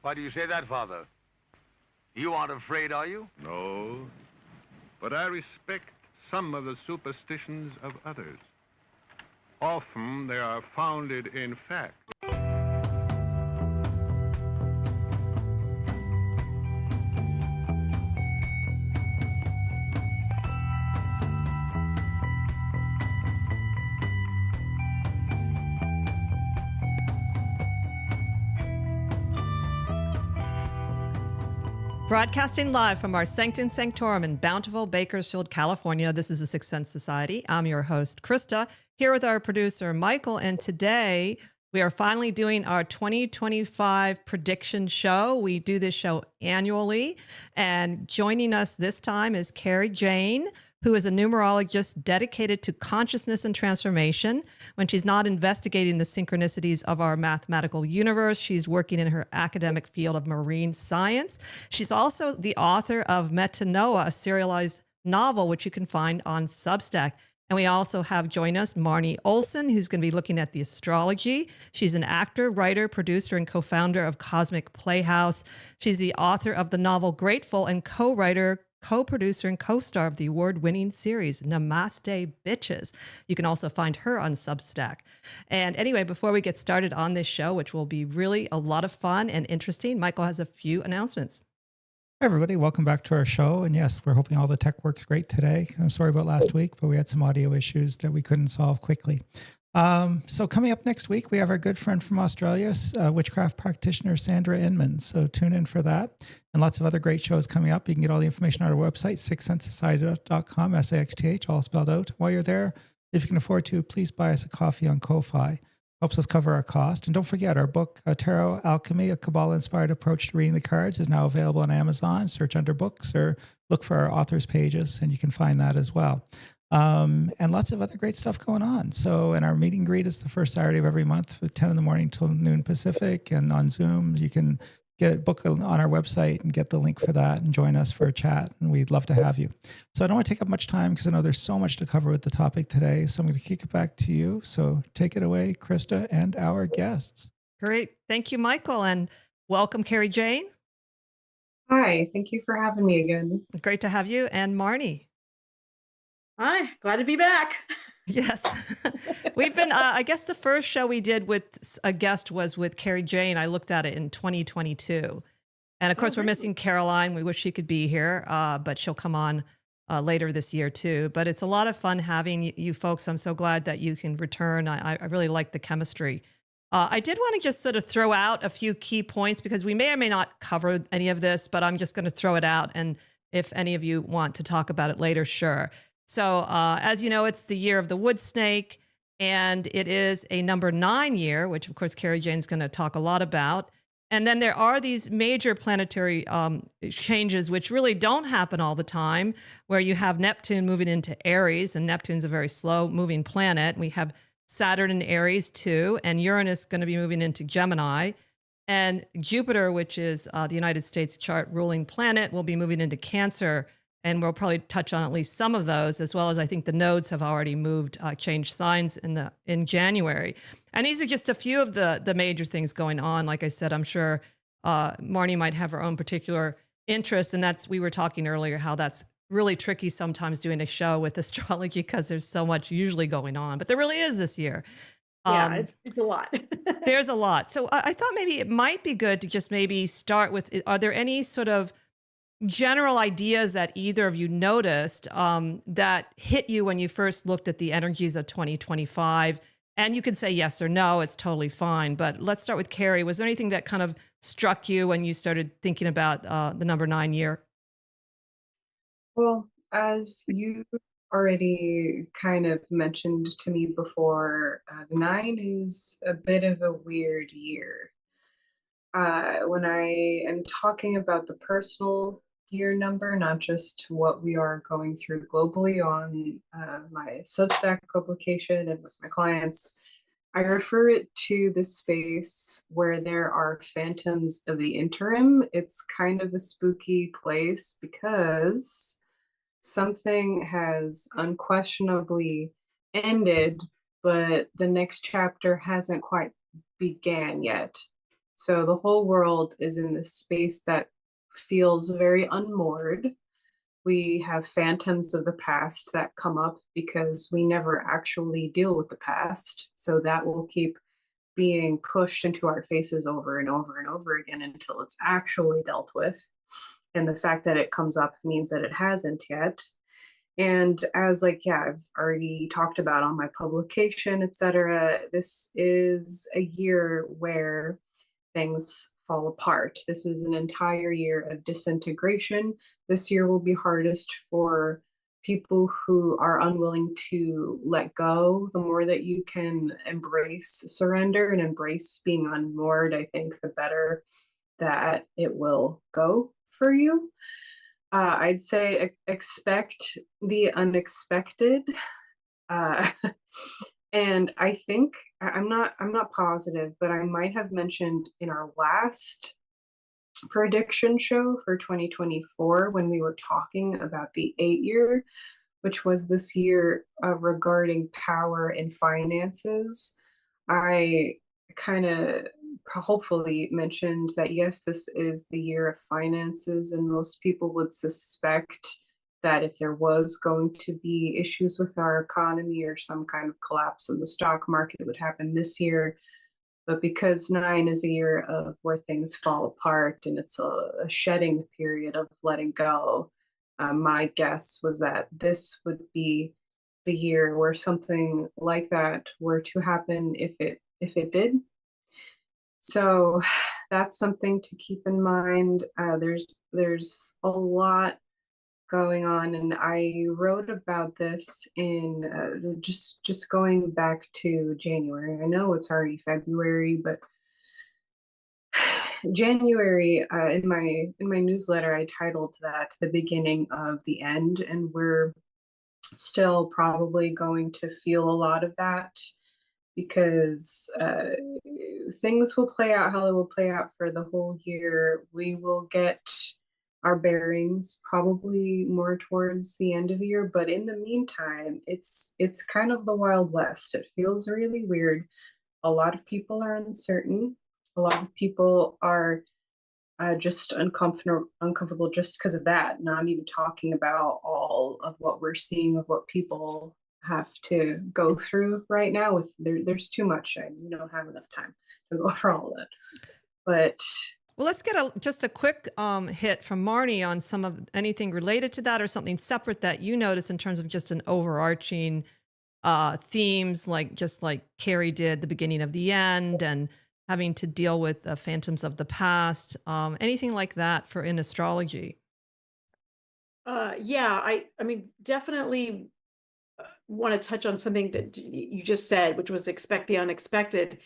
Why do you say that, Father? You aren't afraid, are you? No, but I respect some of the superstitions of others. Often they are founded in fact. Broadcasting live from our Sanctum Sanctorum in bountiful Bakersfield, California. This is the Sixth Sense Society. I'm your host, Krista, here with our producer, Michael. And today we are finally doing our 2025 prediction show. We do this show annually. And joining us this time is Kerry Jane, who is a numerologist dedicated to consciousness and transformation. When she's not investigating the synchronicities of our mathematical universe, she's working in her academic field of marine science. She's also the author of Metanoia, a serialized novel, which you can find on Substack. And we also have joined us Marnie Olson, who's going to be looking at the astrology. She's an actor, writer, producer, and co-founder of Cosmic Playhouse. She's the author of the novel Grateful and co-writer, co-producer, and co-star of the award-winning series Namaste Bitches. You can also find her on Substack. And anyway, before we get started on this show, which will be really a lot of fun and interesting, Michael has a few announcements. Hi, everybody. Welcome back to our show. And yes, we're hoping all the tech works great today. I'm sorry about last week, but we had some audio issues that we couldn't solve quickly. So coming up next week, we have our good friend from Australia, witchcraft practitioner Sandra Inman. So tune in for that and lots of other great shows coming up. You can get all the information on our website, sixthsensesociety.com, SAXTH, all spelled out. While you're there, if you can afford to, please buy us a coffee on Ko-Fi. Helps us cover our cost. And don't forget, our book, Tarot Alchemy, a Kabbalah-inspired approach to reading the cards, is now available on Amazon. Search under books or look for our authors pages, and you can find that as well. And lots of other great stuff going on. So, and our meet and greet is the first Saturday of every month at 10 in the morning till noon Pacific, and on Zoom. You can get book on our website and get the link for that and join us for a chat. And we'd love to have you. So I don't want to take up much time because I know there's so much to cover with the topic today. So I'm going to kick it back to you. So take it away, Krista, and our guests. Great. Thank you, Michael. And welcome, Kerry Jane. Hi. Thank you for having me again. Great to have you. And Marnie. Hi, glad to be back. Yes. We've been, I guess the first show we did with a guest was with Kerry Jane. I looked at it in 2022. And of course, we're missing Caroline. We wish she could be here, but she'll come on later this year too. But it's a lot of fun having you folks. I'm so glad that you can return. I really like the chemistry. I did want to just sort of throw out a few key points because we may or may not cover any of this, but I'm just going to throw it out. And if any of you want to talk about it later, sure. So as you know, it's the year of the wood snake, and it is a number 9 year, which of course Kerry Jane's going to talk a lot about. And then there are these major planetary changes, which really don't happen all the time, where you have Neptune moving into Aries, and Neptune's a very slow moving planet. We have Saturn in Aries too, and Uranus going to be moving into Gemini. And Jupiter, which is the United States chart ruling planet, will be moving into Cancer. And we'll probably touch on at least some of those, as well as I think the nodes have already moved, changed signs in January. And these are just a few of the major things going on. Like I said, I'm sure Marnie might have her own particular interest. And we were talking earlier, how that's really tricky sometimes doing a show with astrology because there's so much usually going on. But there really is this year. Yeah, it's a lot. There's a lot. So I thought maybe it might be good to just maybe start with, are there any sort of general ideas that either of you noticed that hit you when you first looked at the energies of 2025? And you can say yes or no, it's totally fine. But let's start with Kerry. Was there anything that kind of struck you when you started thinking about the number 9 year? Well, as you already kind of mentioned to me before, 9 is a bit of a weird year. When I am talking about the personal year number, not just what we are going through globally on my Substack publication and with my clients, I refer it to the space where there are phantoms of the interim. It's kind of a spooky place because something has unquestionably ended, but the next chapter hasn't quite began yet. So the whole world is in this space that feels very unmoored. We have phantoms of the past that come up because we never actually deal with the past. So that will keep being pushed into our faces over and over and over again until it's actually dealt with. And the fact that it comes up means that it hasn't yet. And as like, yeah, I've already talked about on my publication, etc., this is a year where things fall apart. This is an entire year of disintegration. This year will be hardest for people who are unwilling to let go. The more that you can embrace surrender and embrace being unmoored, I think the better that it will go for you. I'd say expect the unexpected. Uh, and I think I'm not positive, but I might have mentioned in our last prediction show for 2024 when we were talking about the 8-year, which was this year regarding power and finances. I kind of hopefully mentioned that yes, this is the year of finances, and most people would suspect that if there was going to be issues with our economy or some kind of collapse in the stock market, it would happen this year. But because 9 is a year of where things fall apart and it's a shedding period of letting go, my guess was that this would be the year where something like that were to happen if it did. So that's something to keep in mind. There's a lot going on, and I wrote about this in just going back to January. I know it's already February, but January in my newsletter, I titled that "The Beginning of the End," and we're still probably going to feel a lot of that because things will play out how they will play out for the whole year. We will get our bearings probably more towards the end of the year, but in the meantime, it's kind of the Wild West. It feels really weird. A lot of people are uncertain. A lot of people are just uncomfortable just because of that. Not even talking about all of what we're seeing of what people have to go through right now. With there's too much, and we don't have enough time to go over all of it. But well, let's get just a quick hit from Marnie on some of anything related to that or something separate that you notice in terms of just an overarching themes, just like Kerry did, the beginning of the end, and having to deal with the phantoms of the past, anything like that for in astrology. Yeah, I mean, definitely want to touch on something that you just said, which was expect the unexpected.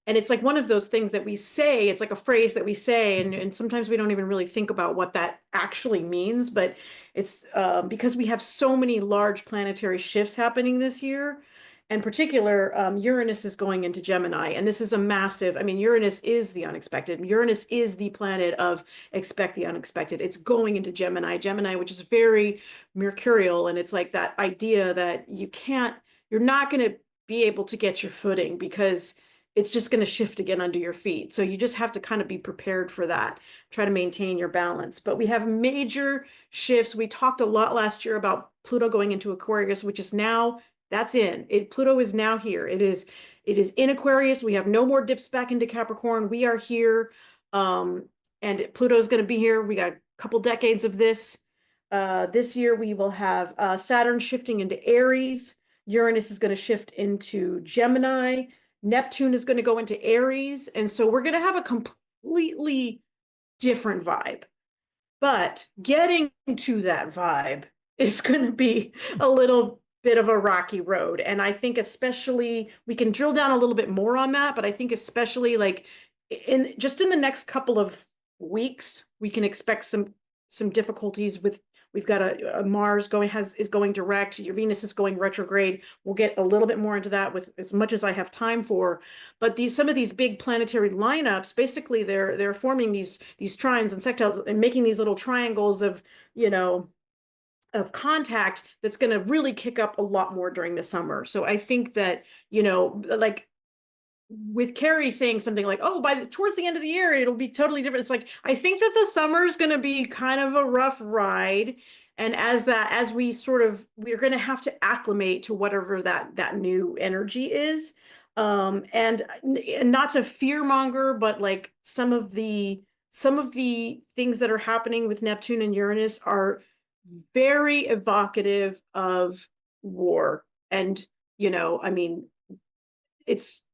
And it's like one of those things that we say, it's like a phrase that we say, and sometimes we don't even really think about what that actually means, but it's because we have so many large planetary shifts happening this year. In particular, Uranus is going into Gemini, and this is a massive, I mean, Uranus is the unexpected. Uranus is the planet of expect the unexpected. It's going into Gemini, which is very mercurial, and it's like that idea that you're not going to be able to get your footing because it's just going to shift again under your feet. So you just have to kind of be prepared for that, try to maintain your balance. But we have major shifts. We talked a lot last year about Pluto going into Aquarius, which is now, that's in. Pluto is now here. It is in Aquarius. We have no more dips back into Capricorn. We are here. And Pluto is going to be here. We got a couple decades of this. This year we will have Saturn shifting into Aries. Uranus is going to shift into Gemini. Neptune is going to go into Aries. And so we're going to have a completely different vibe. But getting to that vibe is going to be a little bit of a rocky road. And I think especially, we can drill down a little bit more on that, but I think especially like in the next couple of weeks, we can expect some difficulties with, we've got a Mars is going direct, your Venus is going retrograde. We'll get a little bit more into that with as much as I have time for. But some of these big planetary lineups, basically they're forming these trines and sextiles and making these little triangles of, of contact that's going to really kick up a lot more during the summer. So I think that, like with Kerry saying something like, oh, towards the end of the year, it'll be totally different. It's like, I think that the summer is going to be kind of a rough ride. And as we're going to have to acclimate to whatever that new energy is. And not to fearmonger, but like some of the things that are happening with Neptune and Uranus are very evocative of war. And, I mean, it's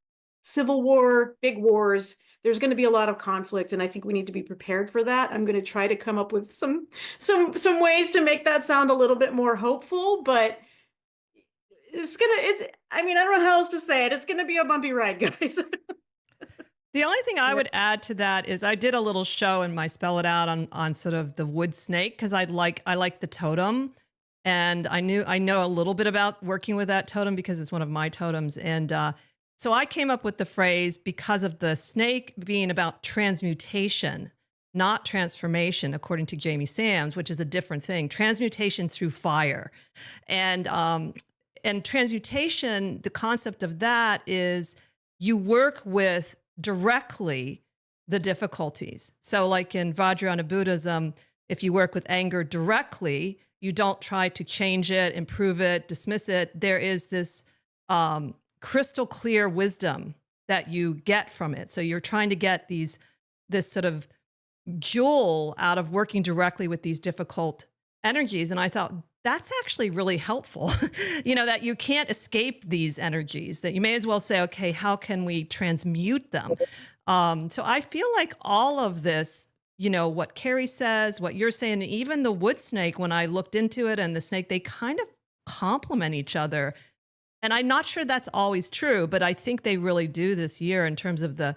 civil war, big wars. There's going to be a lot of conflict, and I think we need to be prepared for that. I'm going to try to come up with some ways to make that sound a little bit more hopeful, but I mean, I don't know how else to say it. It's going to be a bumpy ride, guys. The only thing I would add to that is I did a little show in my Spell It Out on sort of the wood snake, because I like the totem, and I know a little bit about working with that totem because it's one of my totems. And so I came up with the phrase, because of the snake being about transmutation, not transformation, according to Jamie Sams, which is a different thing. Transmutation through fire. And transmutation, the concept of that is you work with directly the difficulties. So like in Vajrayana Buddhism, if you work with anger directly, you don't try to change it, improve it, dismiss it. There is this crystal clear wisdom that you get from it. So you're trying to get this sort of jewel out of working directly with these difficult energies. And I thought that's actually really helpful, that you can't escape these energies, that you may as well say, okay, how can we transmute them? So I feel like all of this, what Kerry says, what you're saying, even the wood snake, when I looked into it, and the snake, they kind of complement each other. And I'm not sure that's always true, but I think they really do this year in terms of the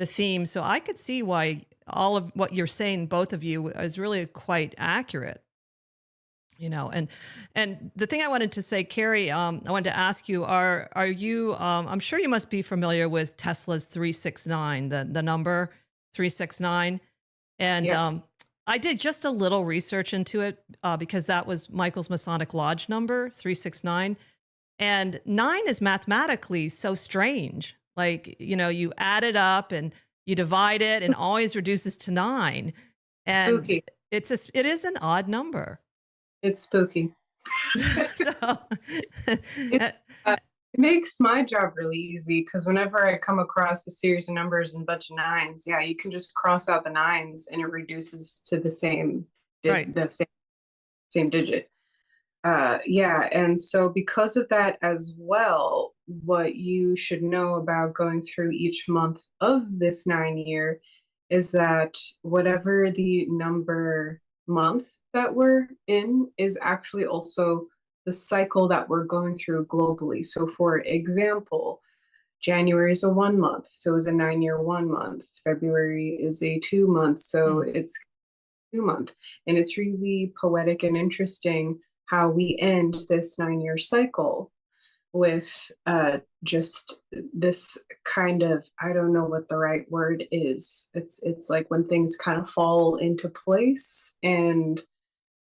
theme. So I could see why all of what you're saying, both of you, is really quite accurate. And the thing I wanted to say, Kerry, I wanted to ask you, are you, I'm sure you must be familiar with Tesla's 369, the number 369. And Yes. I did just a little research into it because that was Michael's Masonic Lodge number, 369. And 9 is mathematically so strange. Like, you add it up and you divide it and always reduces to 9. And Spooky. it is an odd number. It's spooky. So, It makes my job really easy, because whenever I come across a series of numbers and a bunch of 9s, yeah, you can just cross out the 9s and it reduces to the same, Right. the same digit. Yeah, and so because of that as well, what you should know about going through each month of this 9-year is that whatever the number month that we're in is actually also the cycle that we're going through globally. So for example, January is a 1 month, so is a 9-year 1 month. February is a 2 month, so it's 2 month. And it's really poetic and interesting how we end this 9-year cycle with just this kind of, I don't know what the right word is. It's like when things kind of fall into place and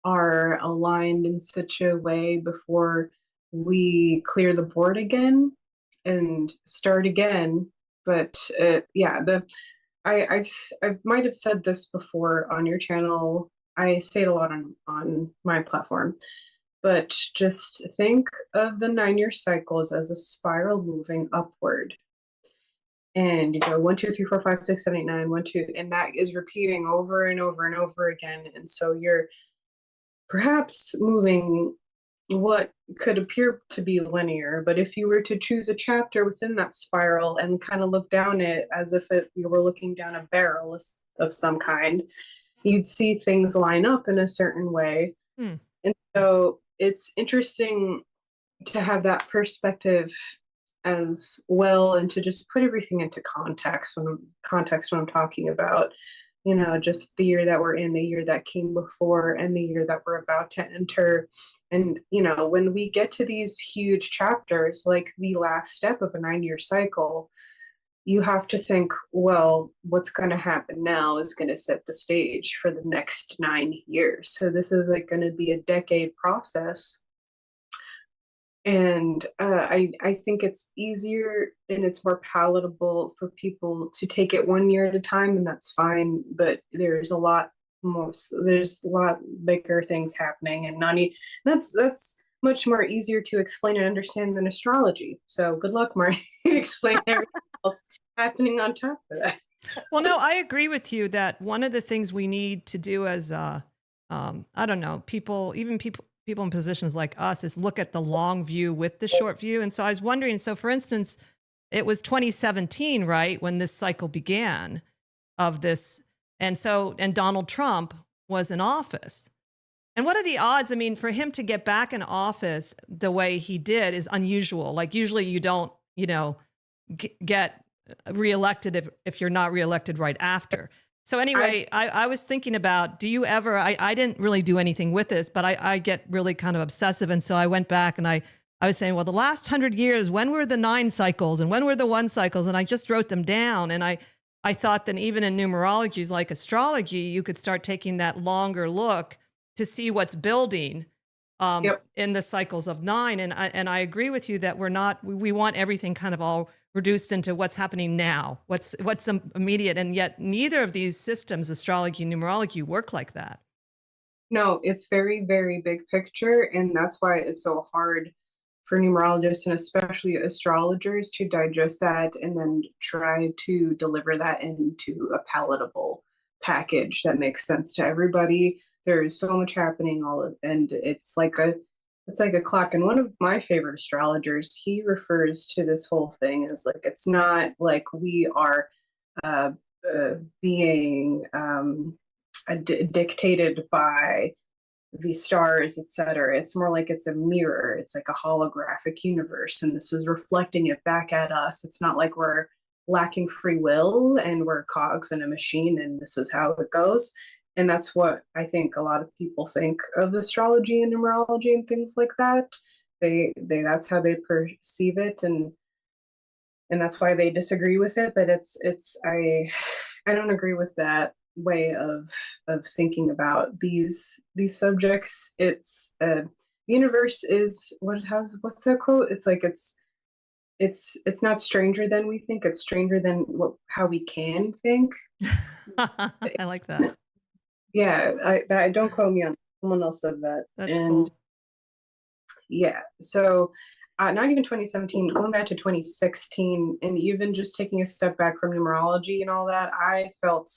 are aligned in such a way before we clear the board again and start again. But yeah, I might have said this before on your channel. I say it a lot on my platform. But just think of the 9-year cycles as a spiral moving upward. And you go 1, 2, 3, 4, 5, 6, 7, 8, 9, 1, 2, and that is repeating over and over and over again. And so you're perhaps moving what could appear to be linear, but if you were to choose a chapter within that spiral and kind of look down it as if you were looking down a barrel of some kind, you'd see things line up in a certain way. And so it's interesting to have that perspective as well, and to just put everything into context when I'm talking about, just the year that we're in, the year that came before, and the year that we're about to enter. And, when we get to these huge chapters, like the last step of a 9-year cycle, you have to think, well, what's going to happen now is going to set the stage for the next 9 years. So this is like going to be a decade process. And I think it's easier and it's more palatable for people to take it 1 year at a time, and that's fine. But there's a lot bigger things happening, and that's much more easier to explain and understand than astrology. So good luck, Marnie, explaining everything else happening on top of that. Well, no, I agree with you that one of the things we need to do as, I don't know, people in positions like us is look at the long view with the short view. And so I was wondering, so for instance, it was 2017, right, when this cycle began of this. And Donald Trump was in office. And what are the odds? I mean, for him to get back in office the way he did is unusual. Like usually you don't, get reelected if you're not reelected right after. So anyway, I was thinking about, do you ever, I didn't really do anything with this, but I get really kind of obsessive. And so I went back and I was saying, well, the last 100 years, when were the 9 cycles and when were the 1 cycles? And I just wrote them down. And I thought that even in numerology, like astrology, you could start taking that longer look to see what's building in the cycles of 9. And I agree with you that we want everything kind of all reduced into what's happening now, what's immediate. And yet neither of these systems, astrology and numerology, work like that. No, it's very, very big picture. And that's why it's so hard for numerologists and especially astrologers to digest that and then try to deliver that into a palatable package that makes sense to everybody. There's so much happening and it's like a clock. And one of my favorite astrologers, he refers to this whole thing as like, it's not like we are being dictated by the stars, etc. It's more like it's a mirror. It's like a holographic universe, and this is reflecting it back at us. It's not like we're lacking free will and we're cogs in a machine and this is how it goes. And that's what I think a lot of people think of astrology and numerology and things like that. They that's how they perceive it, and that's why they disagree with it. But I don't agree with that way of thinking about these subjects. It's universe is what's that quote? It's like it's not stranger than we think. It's stranger than how we can think. I like that. Yeah, I don't quote me on. Someone else said that. That's cool. Yeah, so not even 2017, going back to 2016, and even just taking a step back from numerology and all that, I felt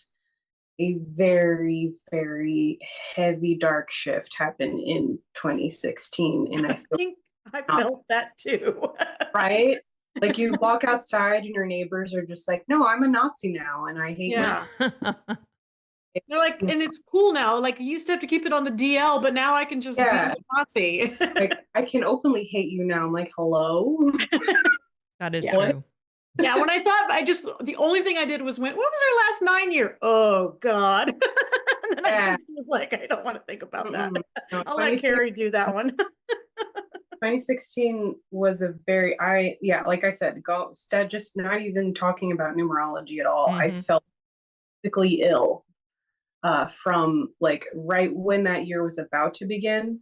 a very, very heavy dark shift happen in 2016, and I think I felt that too. Right? Like you walk outside and your neighbors are just like, "No, I'm a Nazi now, and I hate you." They're like, and it's cool now. Like you used to have to keep it on the DL, but now I can just be a Nazi. Like I can openly hate you now. I'm like, hello. That is true. Yeah, when I thought the only thing I did was went, what was our last 9 year? Oh God. And then I just was like, I don't want to think about that. No, I'll let Kerry do that one. 2016 was a very, like I said, just not even talking about numerology at all. I felt physically ill from like right when that year was about to begin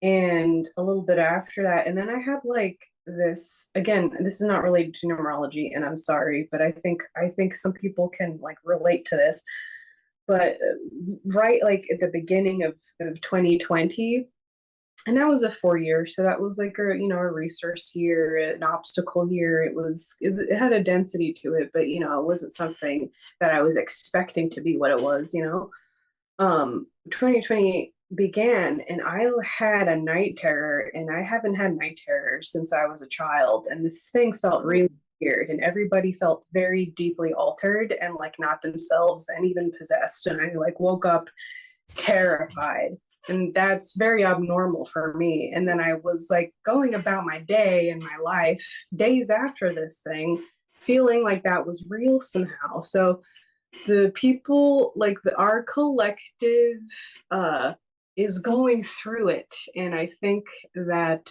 and a little bit after that. And then I had like this, again, this is not related to numerology and I'm sorry, but I think some people can like relate to this, but right like at the beginning of 2020, and that was a 4 year, so that was like a resource year, an obstacle year. It had a density to it, but it wasn't something that I was expecting to be what it was. 2020 began, and I had a night terror, and I haven't had night terror since I was a child, and this thing felt really weird, and everybody felt very deeply altered and like not themselves, and even possessed, and I like woke up terrified. And that's very abnormal for me. And then I was like going about my day and my life days after this thing, feeling like that was real somehow. So the people, like our collective is going through it. And I think that,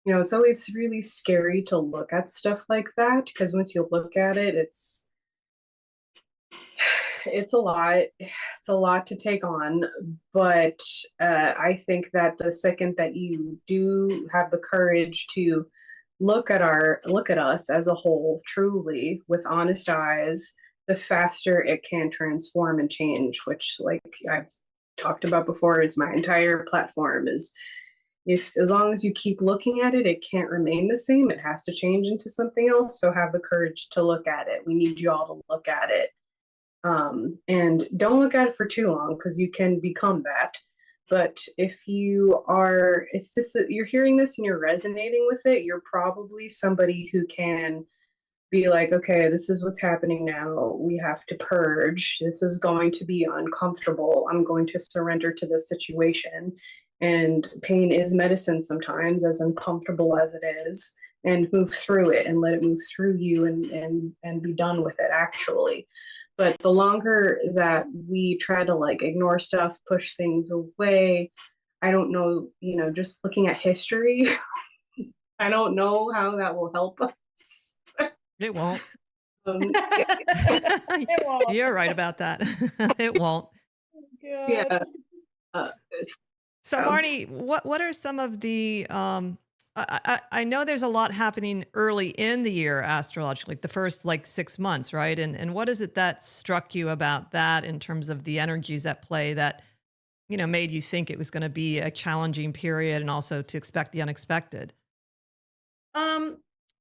it's always really scary to look at stuff like that, because once you look at it, It's a lot. It's a lot to take on, but I think that the second that you do have the courage to look at us as a whole, truly with honest eyes, the faster it can transform and change. Which, like I've talked about before, is my entire platform. Is if as long as you keep looking at it, it can't remain the same. It has to change into something else. So have the courage to look at it. We need you all to look at it, and don't look at it for too long because you can become that. But if this you're hearing this and you're resonating with it, you're probably somebody who can be like, okay, this is what's happening now. We have to purge. This is going to be uncomfortable. I'm going to surrender to this situation. And pain is medicine sometimes, as uncomfortable as it is, and move through it and let it move through you, and be done with it actually. But the longer that we try to like ignore stuff, push things away, I don't know, just looking at history, I don't know how that will help us. It won't. It won't. You're right about that. It won't. Yeah. So Marnie, what are some of the I know there's a lot happening early in the year astrologically, like the first 6 months, right? And what is it that struck you about that in terms of the energies at play that made you think it was going to be a challenging period and also to expect the unexpected?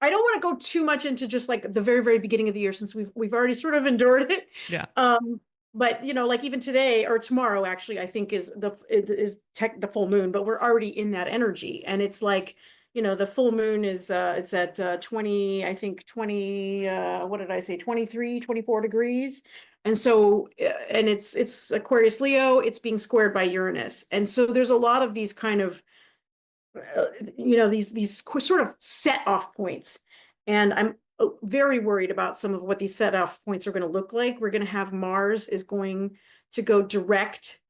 I don't want to go too much into just like the very, very beginning of the year since we've already sort of endured it. Yeah. But like even today or tomorrow, actually, I think is the full moon, but we're already in that energy, and it's like the full moon is it's at 20, I think 20 what did I say, 23, 24 degrees, and so and it's Aquarius Leo, it's being squared by Uranus, and so there's a lot of these kind of these sort of set off points, and I'm very worried about some of what these set off points are going to look like. We're going to have Mars is going to go direct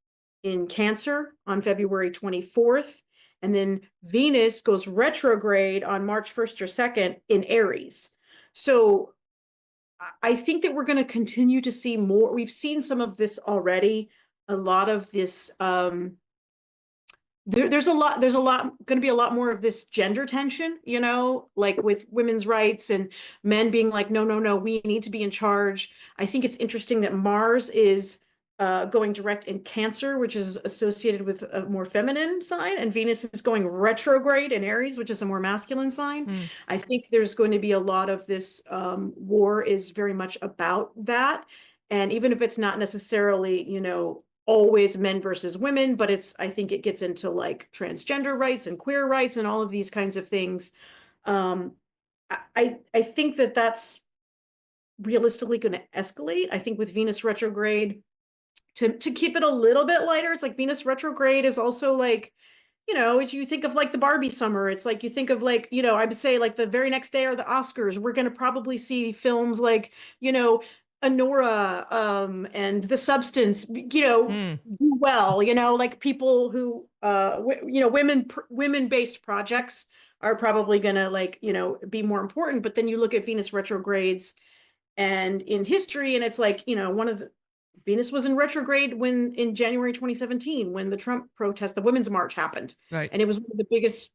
in Cancer on February 24th, and then Venus goes retrograde on March 1st or 2nd in Aries. So I think that we're going to continue to see more. We've seen some of this already. A lot of this there's a lot going to be a lot more of this gender tension, like with women's rights and men being like, no, we need to be in charge. I think it's interesting that Mars is going direct in Cancer, which is associated with a more feminine sign, and Venus is going retrograde in Aries, which is a more masculine sign. I think there's going to be a lot of this war is very much about that. And even if it's not necessarily, always men versus women, but I think it gets into like transgender rights and queer rights and all of these kinds of things. I think that that's realistically going to escalate. I think with Venus retrograde, to keep it a little bit lighter, it's like Venus retrograde is also like, as you think of like the Barbie summer, it's like you think of like, I would say like the very next day are the Oscars. We're going to probably see films like, Honora, and The Substance, do well, like people who, women-based projects are probably gonna like, be more important. But then you look at Venus retrogrades and in history, and it's like, Venus was in retrograde in January 2017, when the Trump protest, the Women's March happened. Right. And it was one of the biggest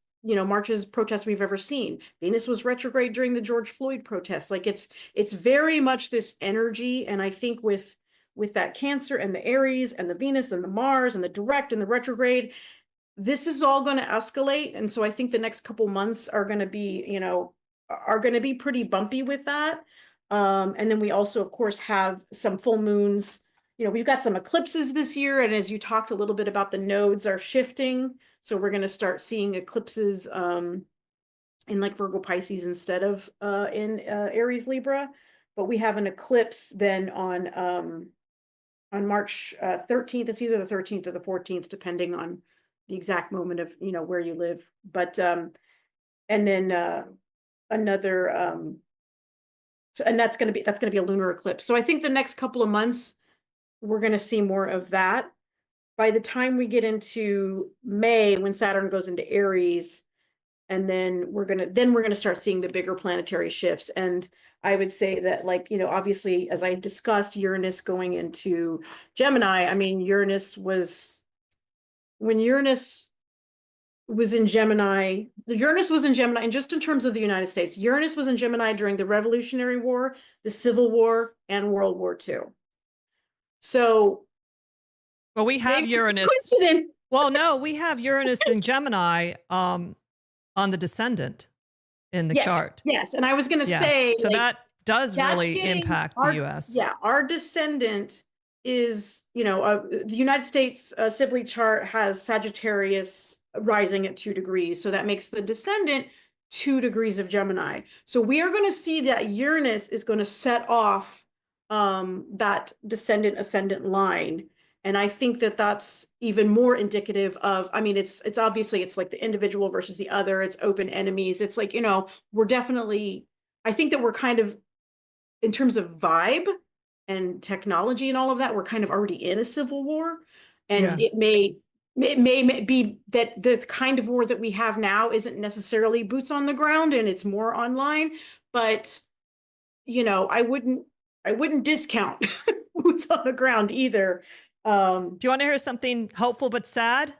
protests we've ever seen. Venus was retrograde during the George Floyd protests. Like it's very much this energy. And I think with that Cancer and the Aries and the Venus and the Mars and the direct and the retrograde, this is all going to escalate. And so I think the next couple months are going to be pretty bumpy with that. And then we also, of course, have some full moons. We've got some eclipses this year. And as you talked a little bit about, the nodes are shifting. So we're going to start seeing eclipses in like Virgo Pisces instead of in Aries Libra. But we have an eclipse then on March 13th. It's either the 13th or the 14th, depending on the exact moment of, where you live. But and then another and that's going to be a lunar eclipse. So I think the next couple of months, we're going to see more of that. By the time we get into May, when Saturn goes into Aries, And then we're gonna start seeing the bigger planetary shifts. And I would say that, like, you know, obviously, as I discussed, Uranus going into Gemini, I mean, when Uranus was in Gemini, and just in terms of the United States, Uranus was in Gemini during the Revolutionary War, the Civil War, and World War II. So, Well, we have maybe it's a Uranus. coincidence. Well, no, we have Uranus in Gemini on the descendant in the chart. Yes, and I was going to say, so like, that does really impact the U.S. Yeah, our descendant is, you know, the United States Sibley chart has Sagittarius rising at 2 degrees, so that makes the descendant 2 degrees of Gemini. So we are going to see that Uranus is going to set off that descendant ascendant line. And I think that that's even more indicative of, I mean, it's obviously, it's like the individual versus the other, it's open enemies. It's like, you know, I think that we're kind of, in terms of vibe and technology and all of that, we're kind of already in a civil war. And it may be that the kind of war that we have now isn't necessarily boots on the ground and it's more online, but, you know, I wouldn't discount boots on the ground either. Do you want to hear something hopeful but sad?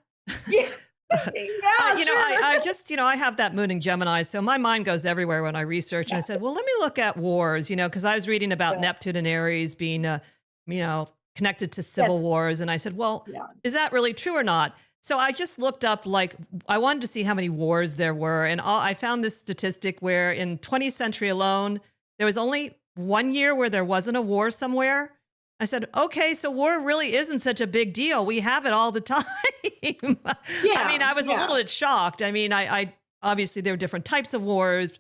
Yeah. I just, I have that moon in Gemini, so my mind goes everywhere when I research. And I said, well, let me look at wars, because I was reading about Neptune and Aries being, connected to civil wars. And I said, well, is that really true or not? So I just looked up, I wanted to see how many wars there were. And I found this statistic where in 20th century alone, there was only 1 year where there wasn't a war somewhere. I said, okay, so war really isn't such a big deal. We have it all the time. I mean, I was a little bit shocked. I mean, I obviously there were different types of wars,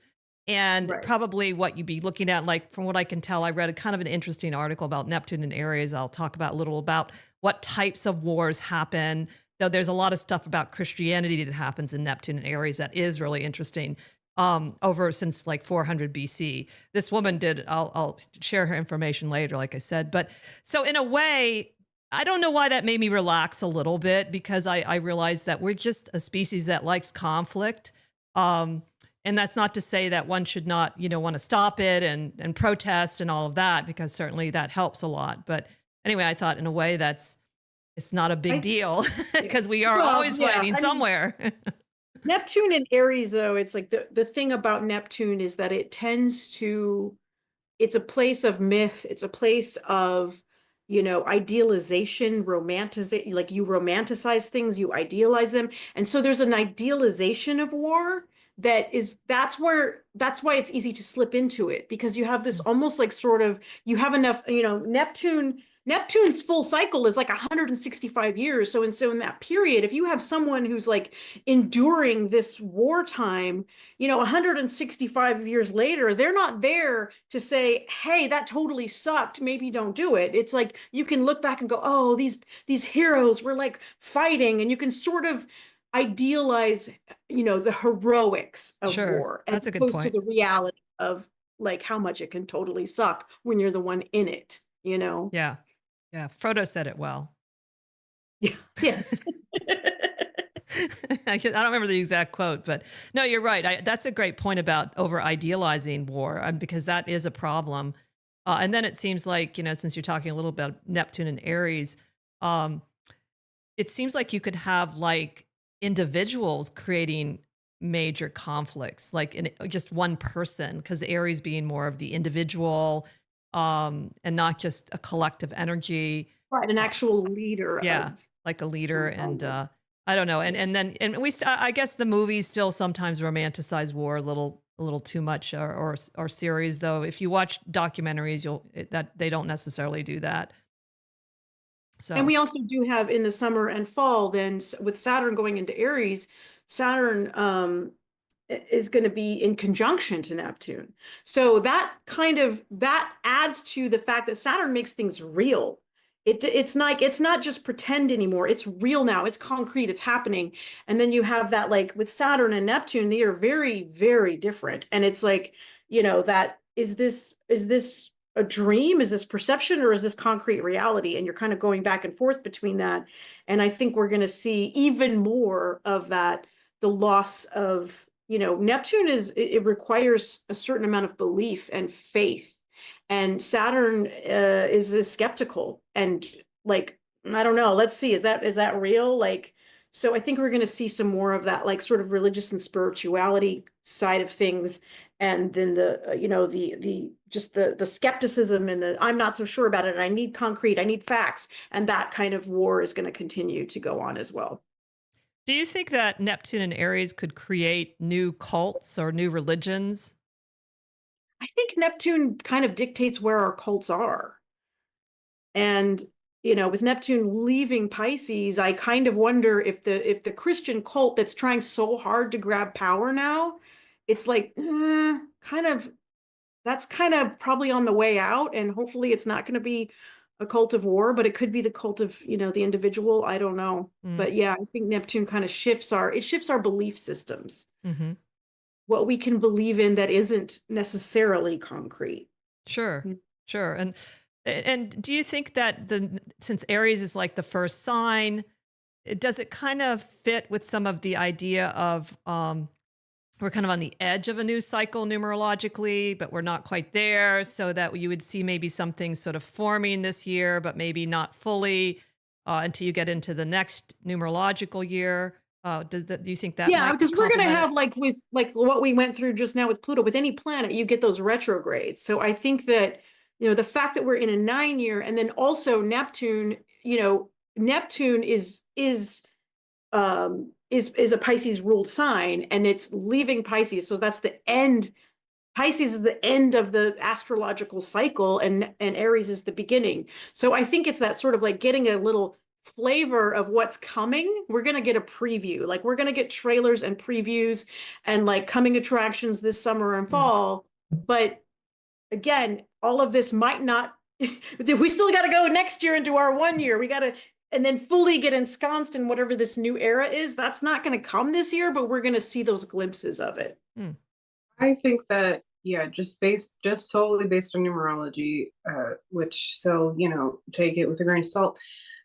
and probably what you'd be looking at, like from what I can tell, I read a kind of an interesting article about Neptune and Aries. I'll talk about a little about what types of wars happen, though there's a lot of stuff about Christianity that happens in Neptune and Aries that is really interesting. Over since like 400 BC. This woman did, I'll share her information later, like I said. But so in a way, I don't know why that made me relax a little bit, because I realized that we're just a species that likes conflict. And that's not to say that one should not, want to stop it and protest and all of that, because certainly that helps a lot. But anyway, I thought in a way it's not a big deal, because we are always fighting somewhere. Neptune and Aries, though, it's like the thing about Neptune is that it's a place of myth. It's a place of, idealization, like you romanticize things, you idealize them. And so there's an idealization of war that's why it's easy to slip into it, because you have this almost like you have enough, Neptune's full cycle is like 165 years. So in that period, if you have someone who's like enduring this wartime, 165 years later, they're not there to say, hey, that totally sucked, maybe don't do it. It's like you can look back and go, oh, these heroes were like fighting, and you can sort of idealize, the heroics of war, as opposed to the reality of like how much it can totally suck when you're the one in it, Yeah. Yeah, Frodo said it well. Yeah. Yes. I don't remember the exact quote, but no, you're right. That's a great point about over idealizing war, because that is a problem. And then it seems like, since you're talking a little bit about Neptune and Aries, it seems like you could have like individuals creating major conflicts, like in just one person, because Aries being more of the individual, and not just a collective energy. Right, an actual leader. Like a leader. And I don't know. And I guess the movies still sometimes romanticize war a little too much, or series, though. If you watch documentaries, that they don't necessarily do that. So. And we also do have in the summer and fall, then with Saturn going into Aries, Saturn is going to be in conjunction to Neptune. So that adds to the fact that Saturn makes things real. It's not just pretend anymore. It's real now. It's concrete. It's happening. And then you have that, like with Saturn and Neptune, they are very, very different. And it's like, that is this a dream? Is this perception, or is this concrete reality? And you're kind of going back and forth between that. And I think we're going to see even more of that, the loss of Neptune it requires a certain amount of belief and faith, and Saturn is skeptical and like, I don't know. Let's see, is that real? Like, so I think we're going to see some more of that, like sort of religious and spirituality side of things, and then the just the skepticism and the I'm not so sure about it. And I need concrete. I need facts, and that kind of war is going to continue to go on as well. Do you think that Neptune and Aries could create new cults or new religions? I think Neptune kind of dictates where our cults are. And, with Neptune leaving Pisces, I kind of wonder if the Christian cult that's trying so hard to grab power now, it's like, that's kind of probably on the way out. And hopefully it's not going to be a cult of war, but it could be the cult of, the individual. I don't know. But yeah, I think Neptune kind of shifts our belief systems. Mm-hmm. What we can believe in that isn't necessarily concrete. Sure, sure. And do you think that since Aries is like the first sign, does it kind of fit with some of the idea of we're kind of on the edge of a new cycle numerologically, but we're not quite there, so that you would see maybe something sort of forming this year, but maybe not fully until you get into the next numerological year? Do you think that? Yeah, might because we're going to have complement with what we went through just now with Pluto, with any planet, you get those retrogrades. So I think that, the fact that we're in a 9-year, and then also Neptune, Neptune is a Pisces ruled sign, and it's leaving Pisces. So that's the end. Pisces is the end of the astrological cycle, and Aries is the beginning. So I think it's that sort of like getting a little flavor of what's coming. We're going to get a preview. Like, we're going to get trailers and previews and like coming attractions this summer and fall. But again, all of this might not, we still got to go next year into our 1 year. We got to, and then fully get ensconced in whatever this new era is. That's not going to come this year, but we're going to see those glimpses of it. I think that, yeah, just solely based on numerology, which, so, take it with a grain of salt,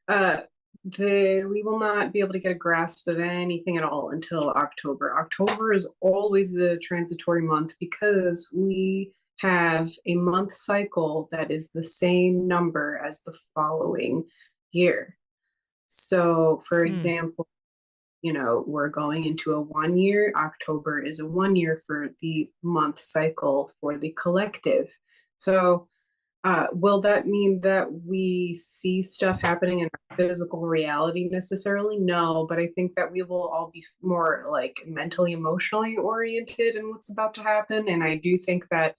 we will not be able to get a grasp of anything at all until October. October is always the transitory month because we have a month cycle that is the same number as the following year. So, for example, we're going into a 1 year. October is a 1 year for the month cycle for the collective. So, will that mean that we see stuff happening in our physical reality necessarily? No, but I think that we will all be more like mentally, emotionally oriented in what's about to happen. And I do think that,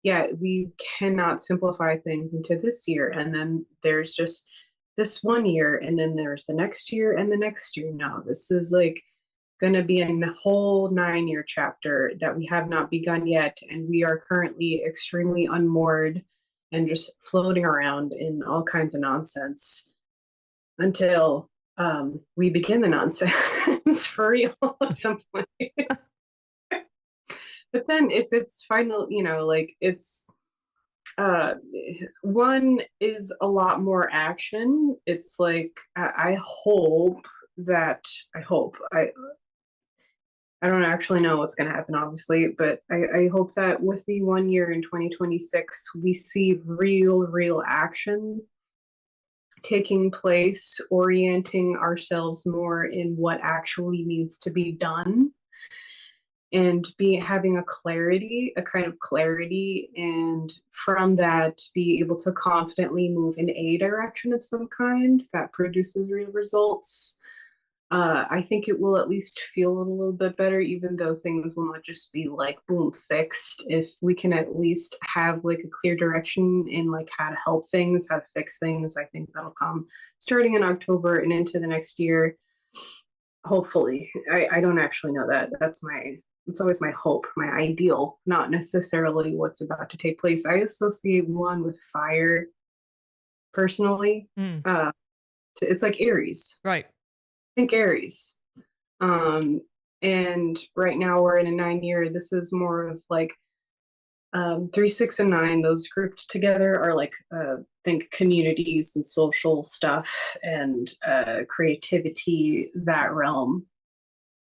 yeah, we cannot simplify things into this year. And then there's just this 1 year, and then there's the next year and the next year. No, this is like going to be a whole 9-year chapter that we have not begun yet. And we are currently extremely unmoored and just floating around in all kinds of nonsense until we begin the nonsense for real at some point. But then if it's final, it's one is a lot more action. It's like I hope I don't actually know what's going to happen, obviously, but I hope that with the 1 year in 2026, we see real action taking place, orienting ourselves more in what actually needs to be done, and having a kind of clarity, and from that be able to confidently move in a direction of some kind that produces real results. I think it will at least feel a little bit better, even though things will not just be like boom fixed. If we can at least have like a clear direction in like how to help things, how to fix things, I think that'll come starting in October and into the next year. Hopefully. I don't actually know that. It's always my hope, my ideal, not necessarily what's about to take place. I associate one with fire personally. It's like Aries. Right. Think Aries. And right now we're in a 9-year. This is more of like 3, 6, and 9. Those grouped together are like think communities and social stuff and creativity, that realm.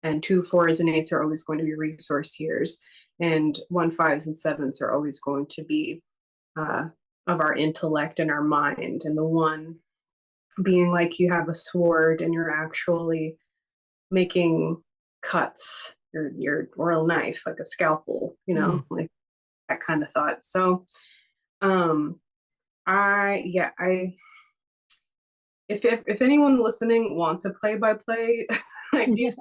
And 2 4s and 8s are always going to be resource years, and 1 5s and 7s are always going to be of our intellect and our mind, and the 1 being like you have a sword and you're actually making cuts, your royal knife, like a scalpel, like that kind of thought. So if anyone listening wants a play-by-play idea,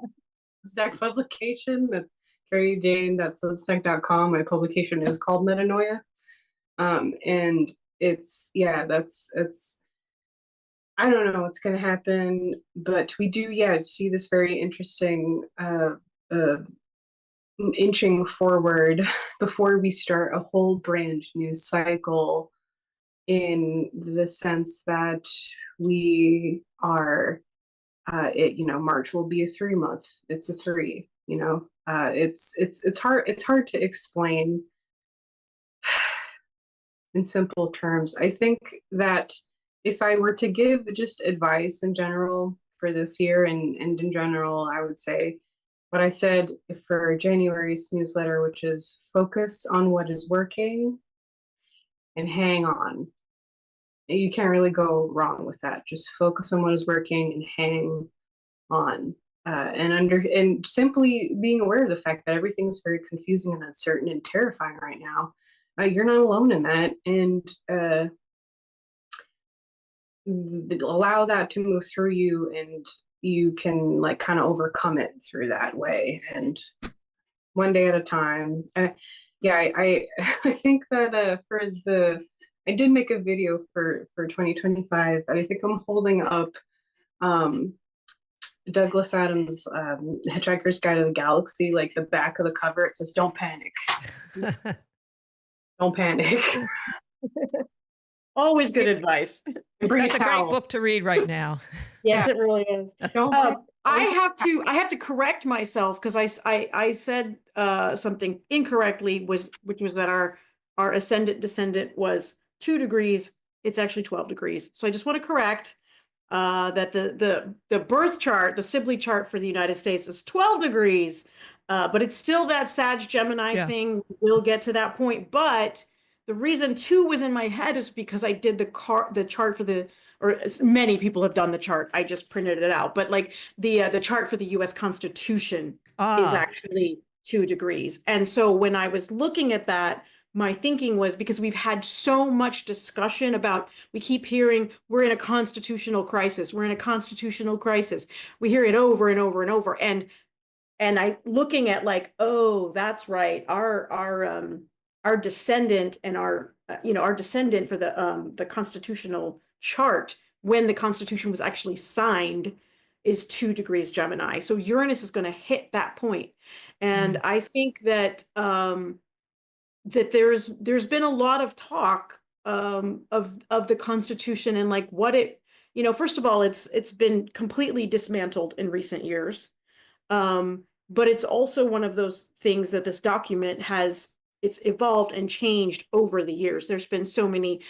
Substack publication, that's kerryjane.substack.com. My publication is called Metanoia. And it's I don't know what's going to happen, but we do see this very interesting inching forward before we start a whole brand new cycle, in the sense that we are March will be a 3-month. It's a 3, it's hard to explain in simple terms. I think that if I were to give just advice in general for this year, and in general, I would say what I said for January's newsletter, which is focus on what is working and hang on. You can't really go wrong with that. Just focus on what is working and hang on. And simply being aware of the fact that everything's very confusing and uncertain and terrifying right now. You're not alone in that, and allow that to move through you, and you can kind of overcome it through that way, and one day at a time. I think that I did make a video for 2025. I think I'm holding up Douglas Adams' Hitchhiker's Guide to the Galaxy, like the back of the cover. It says, "Don't panic." Don't panic. Always good advice. That's a great book to read right now. Yes, it really is. I have to correct myself, because I said something incorrectly, which was that our ascendant descendant was 2 degrees. It's actually 12 degrees. So I just want to correct that the birth chart, the Sibley chart for the United States, is 12 degrees. But it's still that Sag Gemini thing. We'll get to that point. But the reason 2 was in my head is because I did the chart for or many people have done the chart. I just printed it out. But like the chart for the U.S. Constitution is actually 2 degrees. And so when I was looking at that, my thinking was, because we've had so much discussion about, we keep hearing we're in a constitutional crisis. We're in a constitutional crisis. We hear it over and over and over. And I looking at like, oh, that's right. Our descendant and our descendant for the constitutional chart, when the Constitution was actually signed, is 2 degrees Gemini. So Uranus is going to hit that point. And I think that that there's been a lot of talk of the Constitution, and like what it, first of all, it's been completely dismantled in recent years. But it's also one of those things that this document it's evolved and changed over the years. There's been so many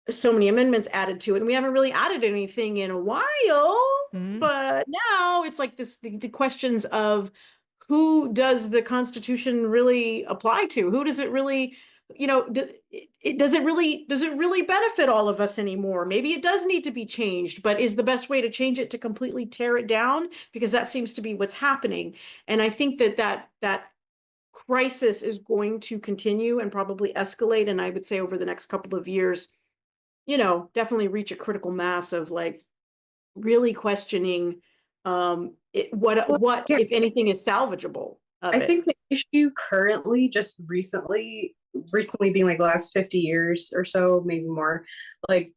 amendments added to it, and we haven't really added anything in a while. But now it's like the questions of, who does the Constitution really apply to? Who does it really, does it really benefit all of us anymore? Maybe it does need to be changed, but is the best way to change it to completely tear it down? Because that seems to be what's happening. And I think that crisis is going to continue and probably escalate. And I would say over the next couple of years, definitely reach a critical mass of like really questioning what if anything is salvageable. I think the issue currently, just recently being like the last 50 years or so, maybe more, like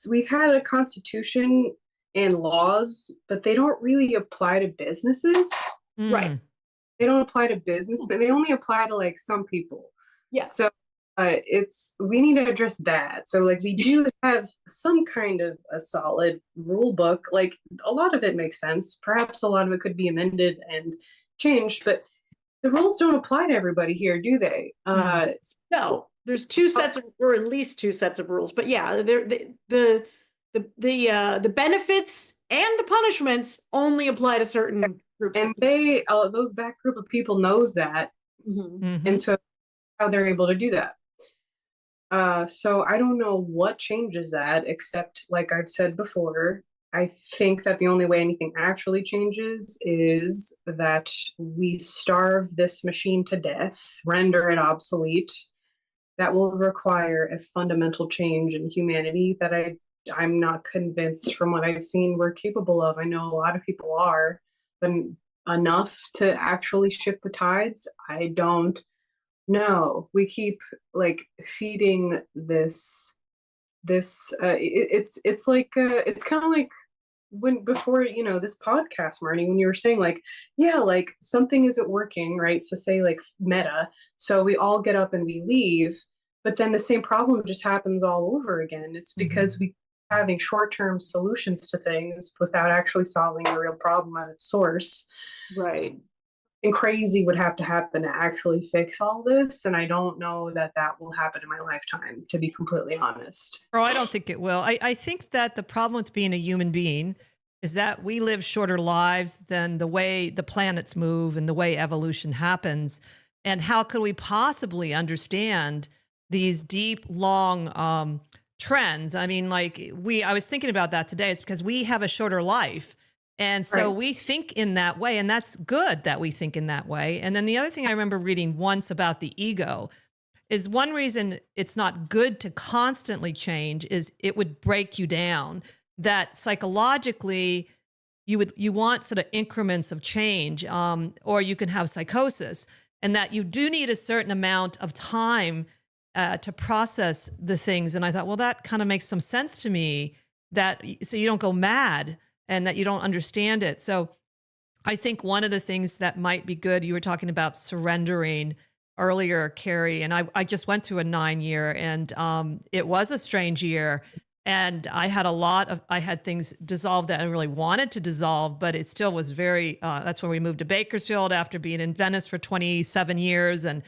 we've had a constitution and laws, but they don't really apply to businesses. Right. They don't apply to business, but they only apply to like some people. Yeah. So we need to address that. So like we do have some kind of a solid rule book. Like a lot of it makes sense. Perhaps a lot of it could be amended and changed, but the rules don't apply to everybody here, do they? No, there's 2 sets or at least 2 sets of rules. But yeah, the benefits and the punishments only apply to certain Groups And of that group of people knows that. Mhm. Mhm. And so how they're able to do that. So I don't know what changes that, except like I've said before, I think that the only way anything actually changes is that we starve this machine to death, render it obsolete. That will require a fundamental change in humanity that I'm not convinced from what I've seen we're capable of. I know a lot of people are, but enough to actually shift the tides, I don't know. We keep like feeding it's like it's kind of like when before this podcast, Marnie, when you were saying like, yeah, like something isn't working, right? So say like meta, so we all get up and we leave, but then the same problem just happens all over again. It's because we having short-term solutions to things without actually solving the real problem at its source. Right. And crazy would have to happen to actually fix all this, and I don't know that that will happen in my lifetime, to be completely honest. Oh, I don't think it will. I think that the problem with being a human being is that we live shorter lives than the way the planets move and the way evolution happens. And how could we possibly understand these deep, long trends? I mean, like I was thinking about that today. It's because we have a shorter life. And so Right. we think in that way, and that's good that we think in that way. And then the other thing I remember reading once about the ego is one reason it's not good to constantly change is it would break you down. That psychologically you want sort of increments of change, or you can have psychosis, and that you do need a certain amount of time to process the things. And I thought, well, that kind of makes some sense to me. That so you don't go mad and that you don't understand it. So I think one of the things that might be good, you were talking about surrendering earlier, Kerry, and I just went through a 9-year, and it was a strange year. And I had things dissolved that I really wanted to dissolve, but it still was very, that's when we moved to Bakersfield after being in Venice for 27 years and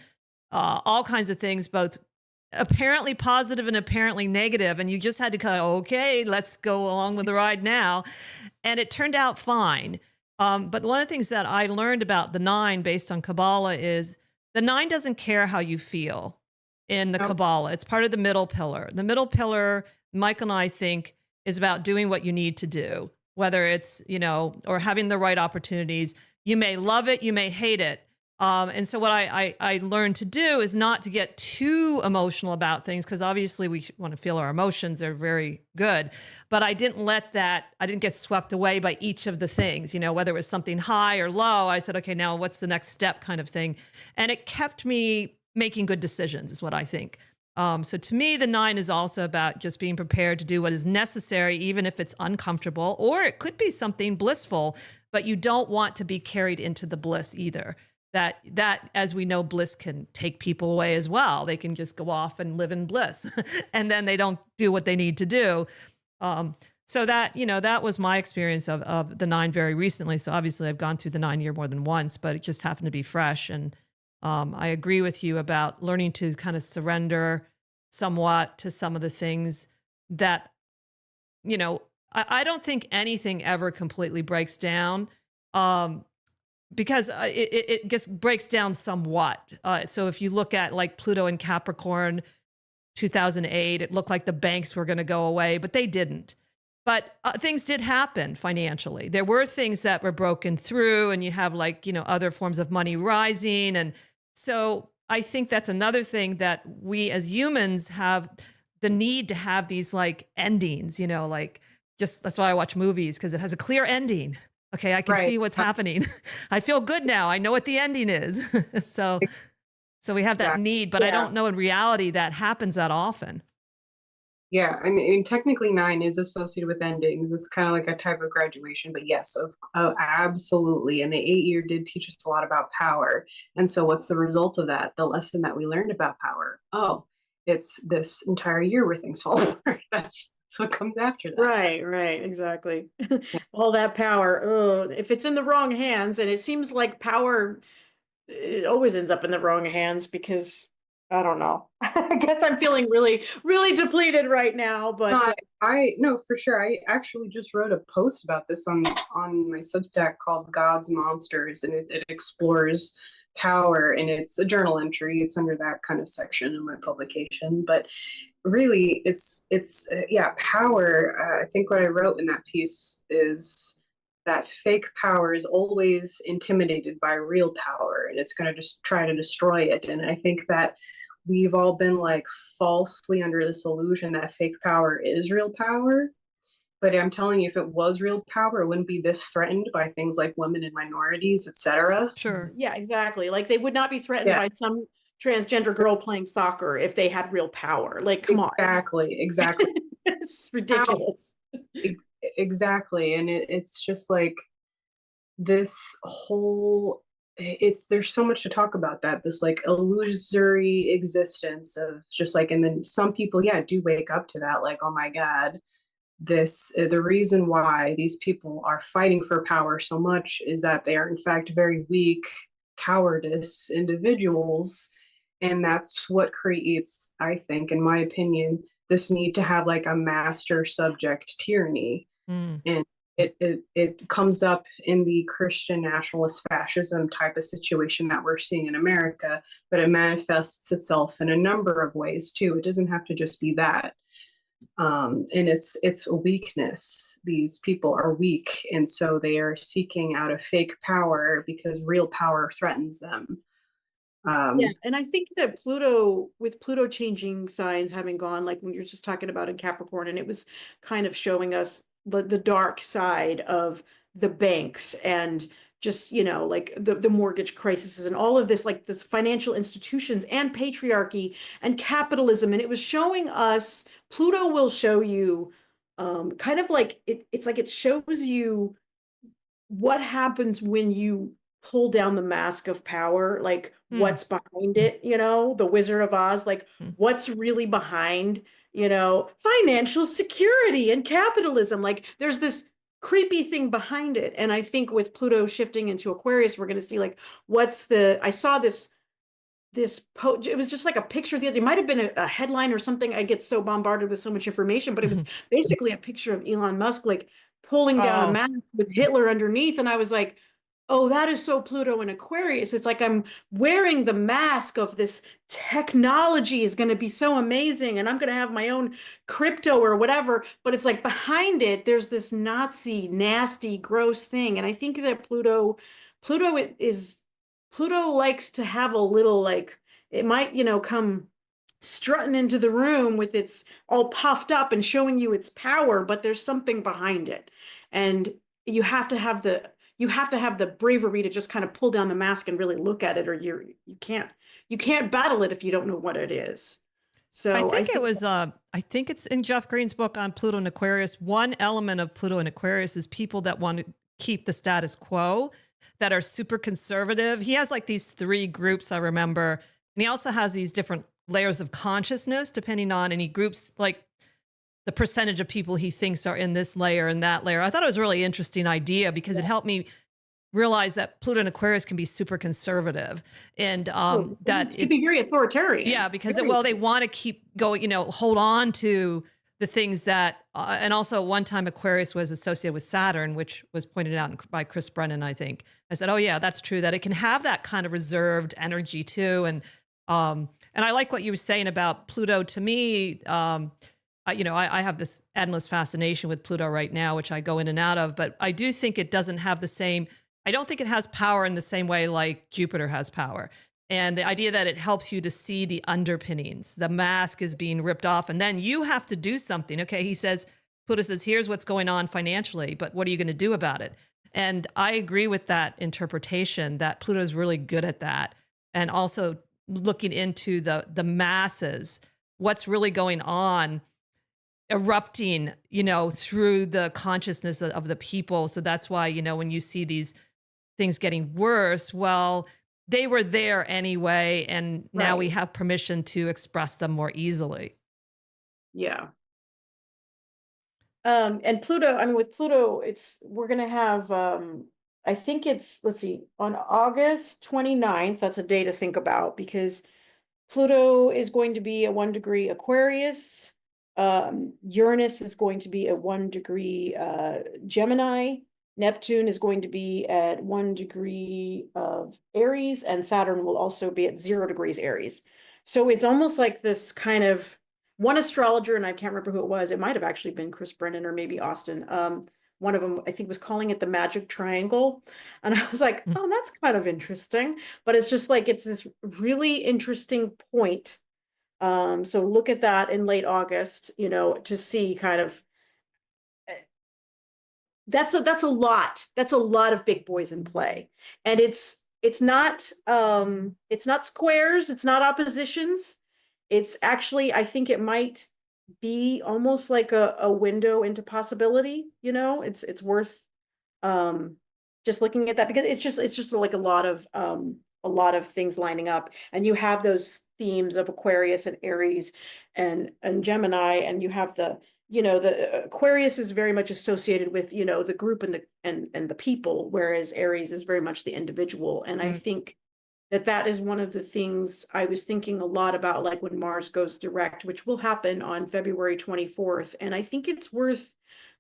all kinds of things, both apparently positive and apparently negative. And you just had to kind of, okay, let's go along with the ride now. And it turned out fine. But one of the things that I learned about the 9 based on Kabbalah is the 9 doesn't care how you feel in the Kabbalah. It's part of the middle pillar. The middle pillar, Michael and I think, is about doing what you need to do, whether it's, or having the right opportunities. You may love it, you may hate it. And so what I learned to do is not to get too emotional about things, because obviously we want to feel our emotions. They're very good. But I didn't get swept away by each of the things, whether it was something high or low. I said, okay, now what's the next step kind of thing? And it kept me making good decisions is what I think. So to me, the 9 is also about just being prepared to do what is necessary, even if it's uncomfortable, or it could be something blissful, but you don't want to be carried into the bliss either. That, as we know, bliss can take people away as well. They can just go off and live in bliss and then they don't do what they need to do. So that was my experience of the 9 very recently. So obviously I've gone through the 9-year more than once, but it just happened to be fresh. And I agree with you about learning to kind of surrender somewhat to some of the things that, I don't think anything ever completely breaks down. Because it just breaks down somewhat. So if you look at like Pluto and Capricorn, 2008, it looked like the banks were going to go away, but they didn't. But things did happen financially. There were things that were broken through, and you have other forms of money rising. And so I think that's another thing that we as humans have the need to have these like endings, that's why I watch movies, because it has a clear ending. Okay, I can see what's happening. I feel good now. I know what the ending is. So we have that need, but I don't know in reality that happens that often. Yeah, I mean, technically 9 is associated with endings. It's kind of like a type of graduation, but yes, absolutely. And the 8-year did teach us a lot about power. And so what's the result of that? The lesson that we learned about power. Oh, it's this entire year where things fall apart. That's what comes after that. Right, exactly. All that power. If it's in the wrong hands, and it seems like power, it always ends up in the wrong hands, because I don't know. I guess I'm feeling really, really depleted right now, but I no, for sure. I actually just wrote a post about this on my Substack called God's Monsters, and it explores power, and it's a journal entry. It's under that kind of section in my publication, but really, it's yeah, power. I think what I wrote in that piece is that fake power is always intimidated by real power, and it's going to just try to destroy it. And I think that we've all been like falsely under this illusion that fake power is real power. But I'm telling you, if it was real power, it wouldn't be this threatened by things like women and minorities, etc. Sure. yeah, exactly. Like they would not be threatened Yeah, by some transgender girl playing soccer if they had real power. Like, come on. exactly. It's ridiculous. Exactly. And it's just like this whole there's so much to talk about, that this like illusory existence of just like, and then some people, yeah, do wake up to that, like, oh my God, this the reason why these people are fighting for power so much is that they are in fact very weak, cowardice individuals. And that's what creates, I think, in my opinion, this need to have like a master subject tyranny. Mm. And it comes up in the Christian nationalist fascism type of situation that we're seeing in America, but it manifests itself in a number of ways too. It doesn't have to just be that. And it's a weakness. These people are weak, and so they are seeking out a fake power because real power threatens them. Yeah, and I think that Pluto, with Pluto changing signs having gone, like when you're just talking about in Capricorn, and it was kind of showing us the dark side of the banks and just, like the mortgage crises and all of this, like this financial institutions and patriarchy and capitalism. And it was showing us, Pluto will show you kind of like it's like it shows you what happens when you pull down the mask of power, like what's behind it, the Wizard of Oz, like what's really behind, financial security and capitalism. Like there's this creepy thing behind it. And I think with Pluto shifting into Aquarius, we're going to see like, I saw this it was just like a picture it might have been a headline or something. I get so bombarded with so much information, but it was basically a picture of Elon Musk like pulling down a mask with Hitler underneath, and I was like, oh, that is so Pluto and Aquarius. It's like I'm wearing the mask of this technology is going to be so amazing, and I'm going to have my own crypto or whatever, but it's like behind it there's this Nazi nasty gross thing. And I think that Pluto likes to have a little, like, it might, come strutting into the room with its all puffed up and showing you its power, but there's something behind it. And you have to have the bravery to just kind of pull down the mask and really look at it, or you can't battle it if you don't know what it is. So I think it's in Jeff Green's book on Pluto and Aquarius. One element of Pluto and Aquarius is people that want to keep the status quo, that are super conservative. He has like these 3 groups, I remember. And he also has these different layers of consciousness, depending on, and he groups like the percentage of people he thinks are in this layer and that layer. I thought it was a really interesting idea because it helped me realize that Pluto and Aquarius can be super conservative, and that it can be very authoritarian. Yeah, because they want to keep going, hold on to the things that, and also one time Aquarius was associated with Saturn, which was pointed out by Chris Brennan, I think. I said, oh yeah, that's true, that it can have that kind of reserved energy too. And I like what you were saying about Pluto. To me, I have this endless fascination with Pluto right now, which I go in and out of, but I do think it doesn't have the same, I don't think it has power in the same way like Jupiter has power. And the idea that it helps you to see the underpinnings, the mask is being ripped off, and then you have to do something. Okay, Pluto says, here's what's going on financially, but what are you going to do about it? And I agree with that interpretation that Pluto is really good at that. And also looking into the masses, what's really going on, erupting, through the consciousness of the people. So that's why, when you see these things getting worse, well, they were there anyway, and now we have permission to express them more easily. Yeah. And Pluto, with Pluto, we're going to have, I think it's, let's see, on August 29th, that's a day to think about, because Pluto is going to be at 1 degree Aquarius. Uranus is going to be at 1 degree Gemini. Neptune is going to be at 1 degree of Aries, and Saturn will also be at 0 degrees Aries. So it's almost like this kind of one astrologer, and I can't remember who it was. It might have actually been Chris Brennan or maybe Austin. One of them, I think, was calling it the magic triangle. And I was like, oh, that's kind of interesting. But it's just like, it's this really interesting point. So look at that in late August, you know, to see kind of, that's a lot. That's a lot of big boys in play. And it's not squares, it's not oppositions. It's actually, I think it might be almost like a window into possibility, you know. It's worth just looking at that, because it's just like a lot of things lining up, and you have those themes of Aquarius and Aries and Gemini, and you have the, you know, the Aquarius is very much associated with, you know, the group and the people, whereas Aries is very much the individual. And I think that is one of the things I was thinking a lot about, like when Mars goes direct, which will happen on February 24th. And I think it's worth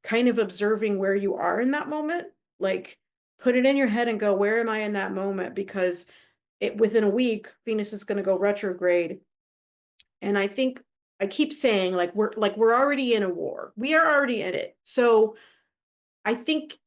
kind of observing where you are in that moment. Like, put it in your head and go, where am I in that moment? Because within a week, Venus is going to go retrograde. And I think I keep saying, like, we're already in a war. We are already in it. So I think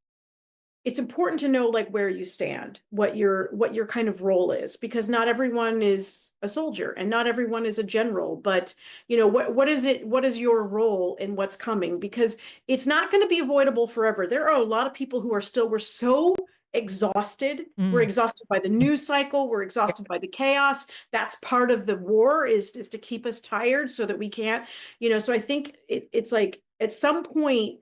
it's important to know, like, where you stand, what your kind of role is, because not everyone is a soldier and not everyone is a general. But, you know, what is your role in what's coming? Because it's not going to be avoidable forever. There are a lot of people who we're so exhausted. We're exhausted by the news cycle. We're exhausted by the chaos. That's part of the war, is to keep us tired so that we can't, you know. So I think it's like, at some point,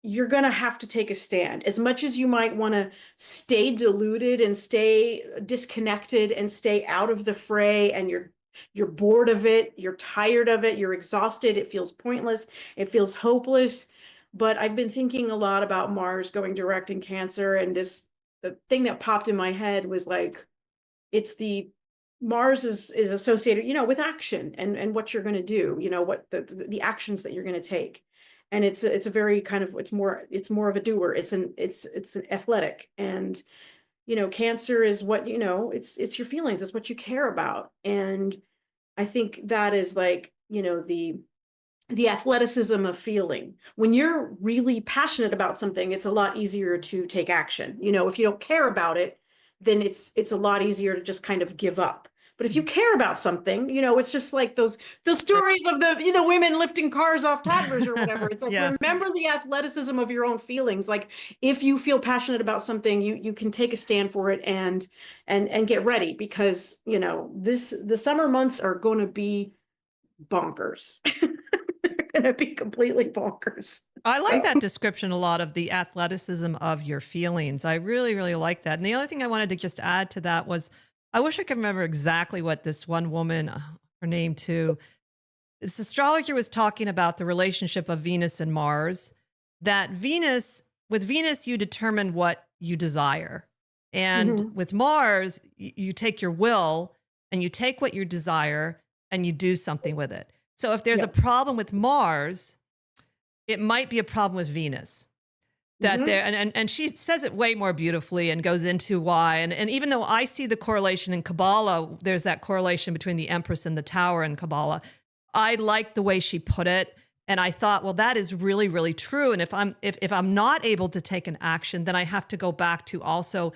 you're going to have to take a stand. As much as you might want to stay deluded and stay disconnected and stay out of the fray, and you're bored of it, you're tired of it, you're exhausted, it feels pointless, it feels hopeless. But I've been thinking a lot about Mars going direct in Cancer, and the thing that popped in my head was like, it's the Mars is associated, you know, with action and what you're going to do, you know, what the actions that you're going to take. And it's a very kind of, it's more of a doer. It's an athletic. And, you know, Cancer is what, you know, it's your feelings, it's what you care about. And I think that is, like, you know, the athleticism of feeling. When you're really passionate about something, it's a lot easier to take action. You know, if you don't care about it, then it's a lot easier to just kind of give up. But if you care about something, you know, it's just like those stories of the, you know, women lifting cars off toddlers or whatever. It's like, remember the athleticism of your own feelings. Like, if you feel passionate about something, you can take a stand for it and get ready, because, you know, the summer months are going to be bonkers. They're going to be completely bonkers. I like that description a lot, of the athleticism of your feelings. I really, really like that. And the other thing I wanted to just add to that was, I wish I could remember exactly what this one woman, her name too, this astrologer was talking about the relationship of Venus and Mars, that with Venus, you determine what you desire. And with Mars, you take your will and you take what you desire and you do something with it. So if there's a problem with Mars, it might be a problem with Venus. That there, and she says it way more beautifully and goes into why. And even though I see the correlation in Kabbalah, there's that correlation between the Empress and the Tower in Kabbalah, I like the way she put it. And I thought, well, that is really, really true. And if I'm not able to take an action, then I have to go back to also,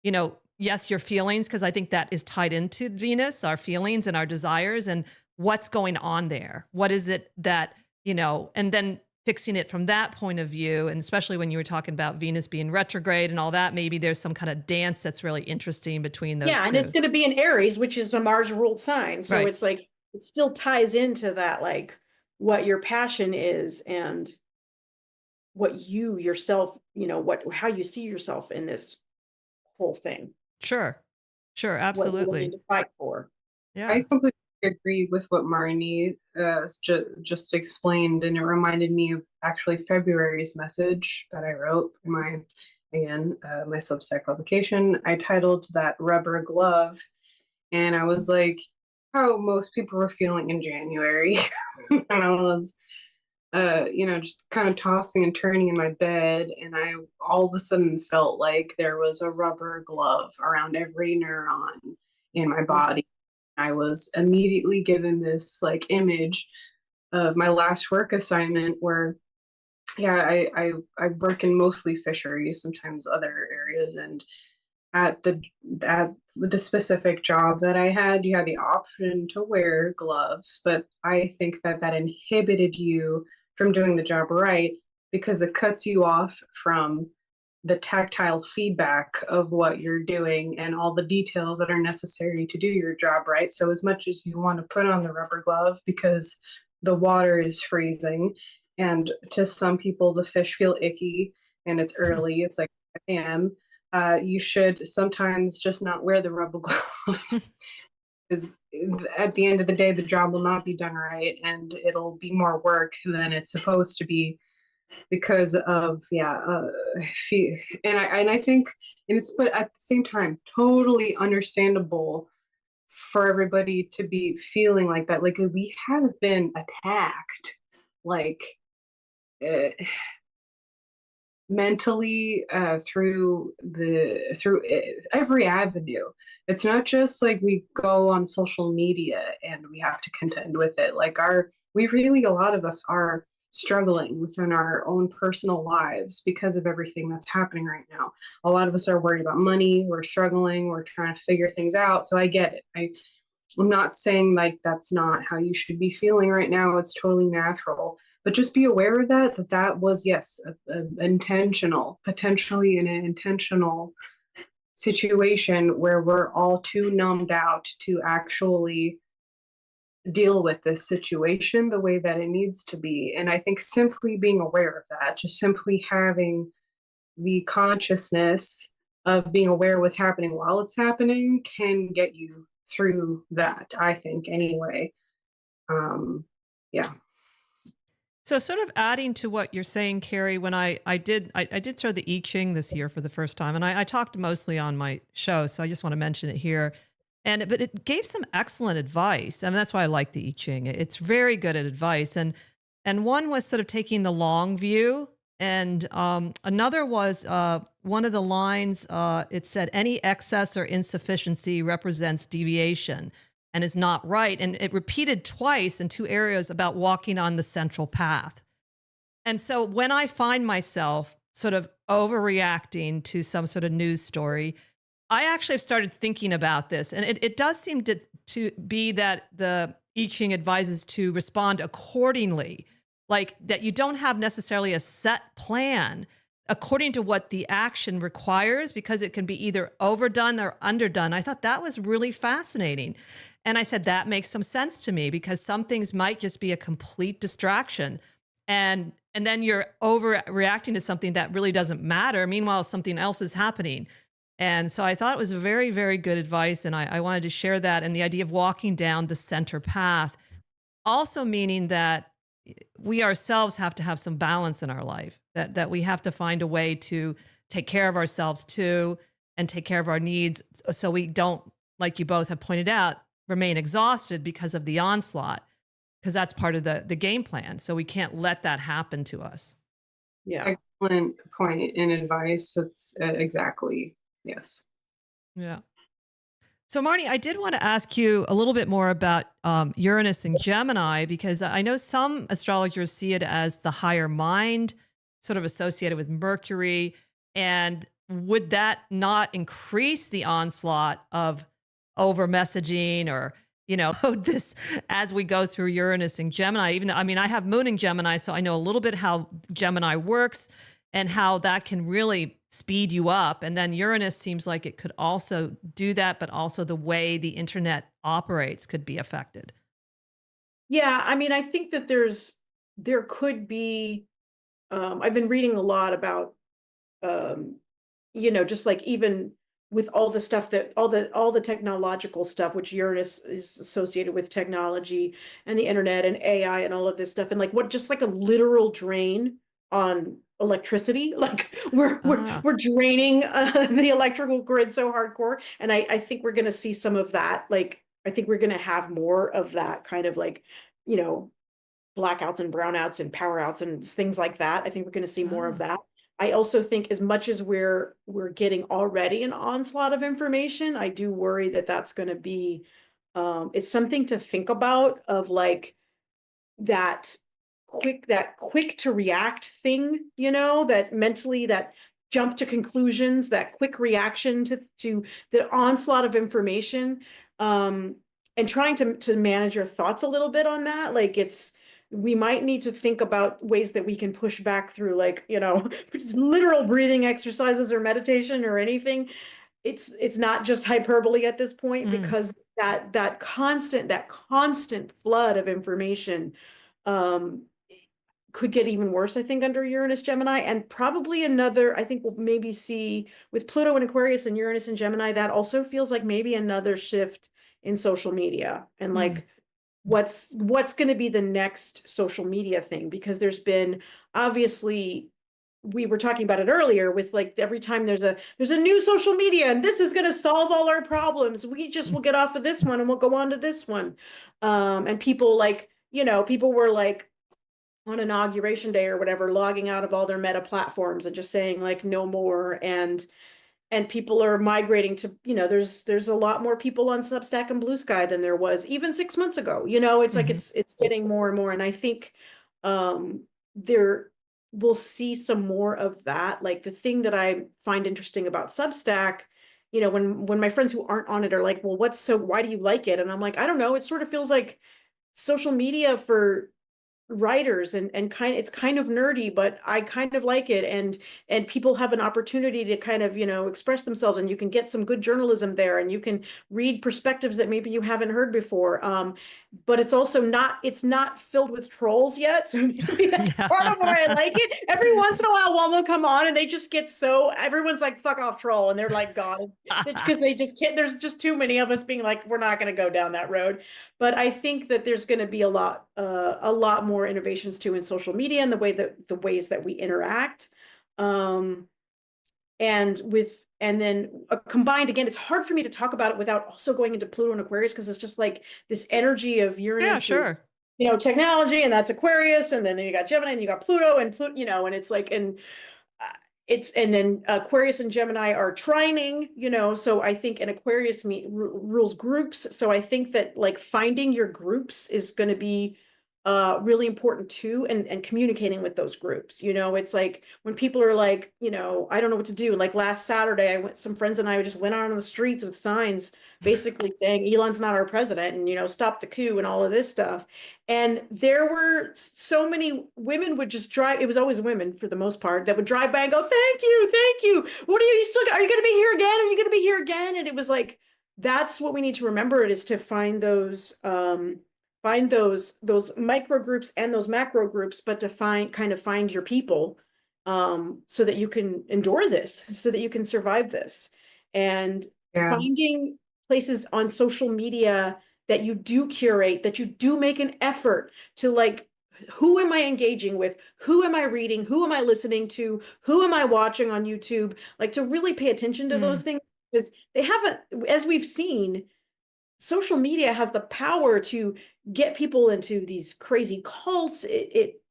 you know, yes, your feelings, because I think that is tied into Venus, our feelings and our desires, and what's going on there. What is it that, you know, and then fixing it from that point of view. And especially when you were talking about Venus being retrograde and all that, maybe there's some kind of dance that's really interesting between those two. And it's going to be in Aries, which is a Mars ruled sign. So it's like, it still ties into that, like, what your passion is and what you yourself, you know, how you see yourself in this whole thing. Sure, absolutely. What you need to fight for. Yeah, I completely agree with what Marnie just explained, and it reminded me of actually February's message that I wrote in my Substack publication. I titled that "Rubber Glove," and I was like, how most people were feeling in January. And I was, just kind of tossing and turning in my bed, and I all of a sudden felt like there was a rubber glove around every neuron in my body. I was immediately given this like image of my last work assignment where, yeah, I work in mostly fisheries, sometimes other areas, and at the specific job that I had, you had the option to wear gloves, but I think that that inhibited you from doing the job right because it cuts you off from the tactile feedback of what you're doing and all the details that are necessary to do your job right. So as much as you want to put on the rubber glove because the water is freezing, and to some people the fish feel icky and it's early, it's like 5 a.m., you should sometimes just not wear the rubber glove because at the end of the day, the job will not be done right and it'll be more work than it's supposed to be because of, and I think, and it's, but at the same time, totally understandable for everybody to be feeling like that. Like we have been attacked, like, uh, mentally, through every avenue. It's not just like we go on social media and we have to contend with it. Like we really, a lot of us are struggling within our own personal lives because of everything that's happening right now. A lot of us are worried about money, we're struggling, we're trying to figure things out. So I get it. I'm not saying like that's not how you should be feeling right now. It's totally natural. But just be aware of that was, yes, intentional, potentially an intentional situation where we're all too numbed out to actually deal with this situation the way that it needs to be. And I think simply being aware of that, just simply having the consciousness of being aware of what's happening while it's happening can get you through that, I think, anyway. Yeah. So, sort of adding to what you're saying, Kerry, when I did throw the I Ching this year for the first time, and I talked mostly on my show, so I just want to mention it here. But it gave some excellent advice, and that's why I like the I Ching. It's very good at advice, and one was sort of taking the long view, and another was one of the lines. It said, "Any excess or insufficiency represents deviation and is not right." And it repeated twice in 2 areas about walking on the central path. And so when I find myself sort of overreacting to some sort of news story, I actually have started thinking about this. And it does seem to be that the I Ching advises to respond accordingly, like that you don't have necessarily a set plan according to what the action requires, because it can be either overdone or underdone. I thought that was really fascinating. And I said, that makes some sense to me, because some things might just be a complete distraction. And then you're overreacting to something that really doesn't matter. Meanwhile, something else is happening. And so I thought it was a very, very good advice. And I wanted to share that. And the idea of walking down the center path, also meaning that we ourselves have to have some balance in our life, that we have to find a way to take care of ourselves too, and take care of our needs, so we don't, like you both have pointed out, remain exhausted because of the onslaught, because that's part of the game plan. So we can't let that happen to us. Yeah. Excellent point and advice. That's exactly, yes. Yeah. So Marnie, I did want to ask you a little bit more about Uranus and Gemini, because I know some astrologers see it as the higher mind, sort of associated with Mercury. And would that not increase the onslaught of over messaging, or, this, as we go through Uranus and Gemini? I have Moon in Gemini, so I know a little bit how Gemini works and how that can really speed you up. And then Uranus seems like it could also do that, but also the way the internet operates could be affected. Yeah, I think that there could be, I've been reading a lot about, just like even with all the stuff that all the technological stuff, which Uranus is associated with technology and the internet and AI and all of this stuff, and like what, just like a literal drain on electricity. Like we're draining the electrical grid so hardcore, and I think we're going to see some of that, like I think we're going to have more of that kind of like, you know, blackouts and brownouts and powerouts and things like that. I think we're going to see more of that. I also think as much as we're getting already an onslaught of information, I do worry that that's going to be, it's something to think about, of like that quick to react thing, you know, that mentally, that jump to conclusions, that quick reaction to the onslaught of information, and trying to manage your thoughts a little bit on that. Like we might need to think about ways that we can push back through, like, you know, literal breathing exercises or meditation or anything. It's not just hyperbole at this point, because that constant flood of information could get even worse, I think, under Uranus Gemini. And probably another, I think we'll maybe see with Pluto and Aquarius and Uranus and Gemini, that also feels like maybe another shift in social media, and like what's going to be the next social media thing. Because there's been, obviously, we were talking about it earlier with like every time there's a new social media and this is going to solve all our problems, we just will get off of this one and we'll go on to this one. And people, like, you know, people were like on inauguration day or whatever, logging out of all their meta platforms and just saying like no more. And people are migrating to, you know, there's a lot more people on Substack and Blue Sky than there was even 6 months ago. You know, it's like it's getting more and more. And I think there we'll see some more of that. Like the thing that I find interesting about Substack, you know, when my friends who aren't on it are like, well, why do you like it? And I'm like, I don't know. It sort of feels like social media for writers, and it's kind of nerdy, but I kind of like it, and people have an opportunity to kind of, you know, express themselves, and you can get some good journalism there, and you can read perspectives that maybe you haven't heard before, but it's also not filled with trolls yet, so maybe that's part of why I like it. Every once in a while one will come on and they just get everyone's like, fuck off troll, and they're like, God, because they just can't, there's just too many of us being like, we're not going to go down that road. But I think that there's going to be a lot more innovations too in social media and the ways that we interact. And then combined, again, it's hard for me to talk about it without also going into Pluto and Aquarius, because it's just like this energy of Uranus. Yeah, sure. Is, you know, technology, and that's Aquarius, and then you got Gemini, and you got Pluto, you know, and it's like, and then Aquarius and Gemini are trining, you know, so I think, and Aquarius rules groups. So I think that like finding your groups is going to be really important too, and communicating with those groups. You know, it's like when people are like, you know, I don't know what to do. Like last Saturday, some friends and I just went out on the streets with signs basically saying Elon's not our president, and, you know, stop the coup and all of this stuff. And there were so many women would just drive. It was always women for the most part that would drive by and go, thank you. What are you still, are you going to be here again? Are you going to be here again? And it was like, that's what we need to remember, it is to find those micro groups and those macro groups, but to find your people, so that you can endure this, so that you can survive this. And finding places on social media that you do curate, that you do make an effort to, like, who am I engaging with? Who am I reading? Who am I listening to? Who am I watching on YouTube? Like, to really pay attention to those things, because they haven't, as we've seen, social media has the power to get people into these crazy cults.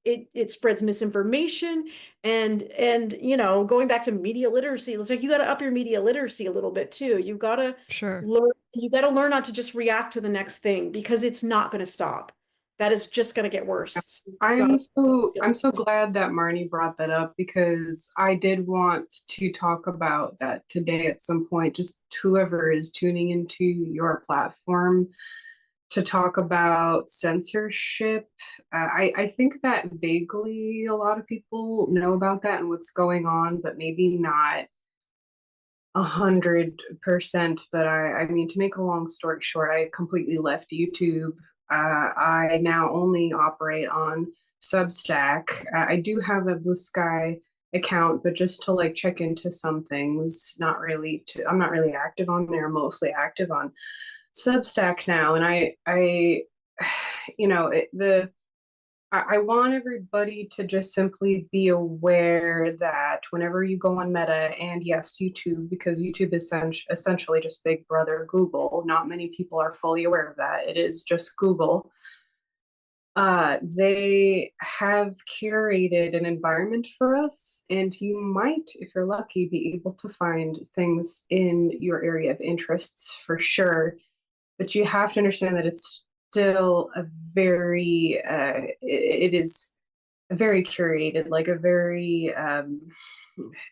It spreads misinformation, and you know, going back to media literacy, it's like you got to up your media literacy a little bit too. You got to learn not to just react to the next thing, because it's not going to stop. That is just going to get worse. I'm so glad that Marnie brought that up, because I did want to talk about that today at some point. Just whoever is tuning into your platform, to talk about censorship. I think that vaguely a lot of people know about that and what's going on, but maybe not 100%. But I mean, to make a long story short, I completely left YouTube. I now only operate on Substack. I do have a Blue Sky account, but just to like check into some things, I'm not really active on there, mostly active on Substack now. And I you know, I want everybody to just simply be aware that whenever you go on Meta, and yes, YouTube, because YouTube is essentially just Big Brother Google. Not many people are fully aware of that. It is just Google. They have curated an environment for us, and you might, if you're lucky, be able to find things in your area of interests for sure. But you have to understand that it's still a very, it is very curated, like a very,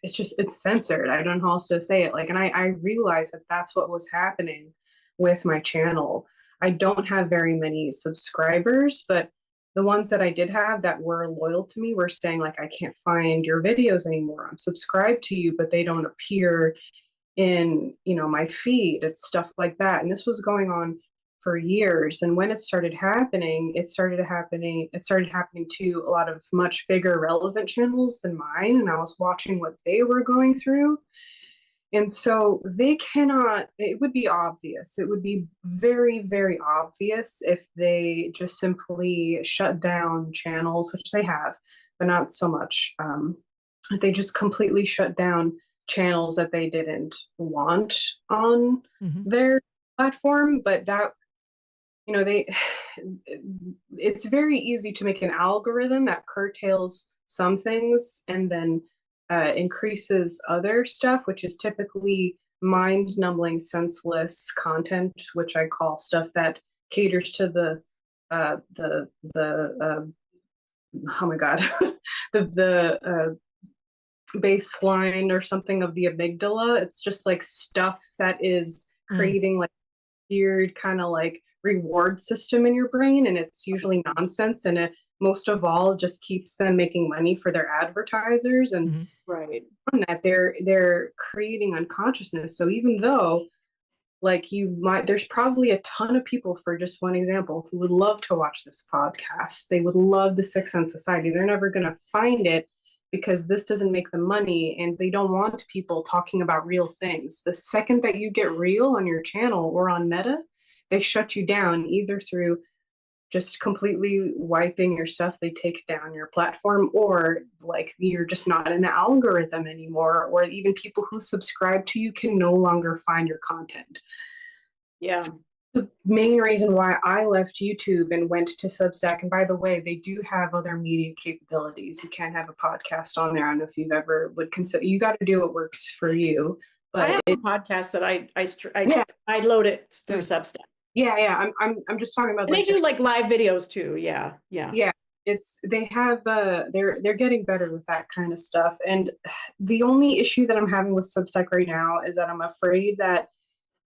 it's censored. I don't know how else to say it. Like, and I realized that that's what was happening with my channel. I don't have very many subscribers, but the ones that I did have that were loyal to me were saying, like, I can't find your videos anymore. I'm subscribed to you, but they don't appear in, my feed. It's stuff like that. And this was going on for years. And when it started happening to a lot of much bigger relevant channels than mine. And I was watching what they were going through. And so it would be obvious. It would be very, very obvious if they just simply shut down channels, which they have, but not so much. If they just completely shut down channels that they didn't want on their platform. But that, it's very easy to make an algorithm that curtails some things and then increases other stuff, which is typically mind-numbing, senseless content, which I call stuff that caters to the oh my god, the baseline or something of the amygdala. It's just like stuff that is creating like weird kind of like reward system in your brain, and it's usually nonsense, and it most of all just keeps them making money for their advertisers. And right on that, they're creating unconsciousness. So even though like there's probably a ton of people, for just one example, who would love to watch this podcast. They would love the Sixth Sense Society. They're never going to find it because this doesn't make them money, and they don't want people talking about real things. The second that you get real on your channel or on Meta, they shut you down, either through just completely wiping your stuff, they take down your platform, or like you're just not in the algorithm anymore, or even people who subscribe to you can no longer find your content. Yeah. So the main reason why I left YouTube and went to Substack, and by the way, they do have other media capabilities. You can have a podcast on there. I don't know if you've ever would consider. You got to do what works for you. But I have a podcast that I load it through Substack. Yeah. I'm just talking about. And they do like live videos too. Yeah. They have they're getting better with that kind of stuff. And the only issue that I'm having with Substack right now is that I'm afraid that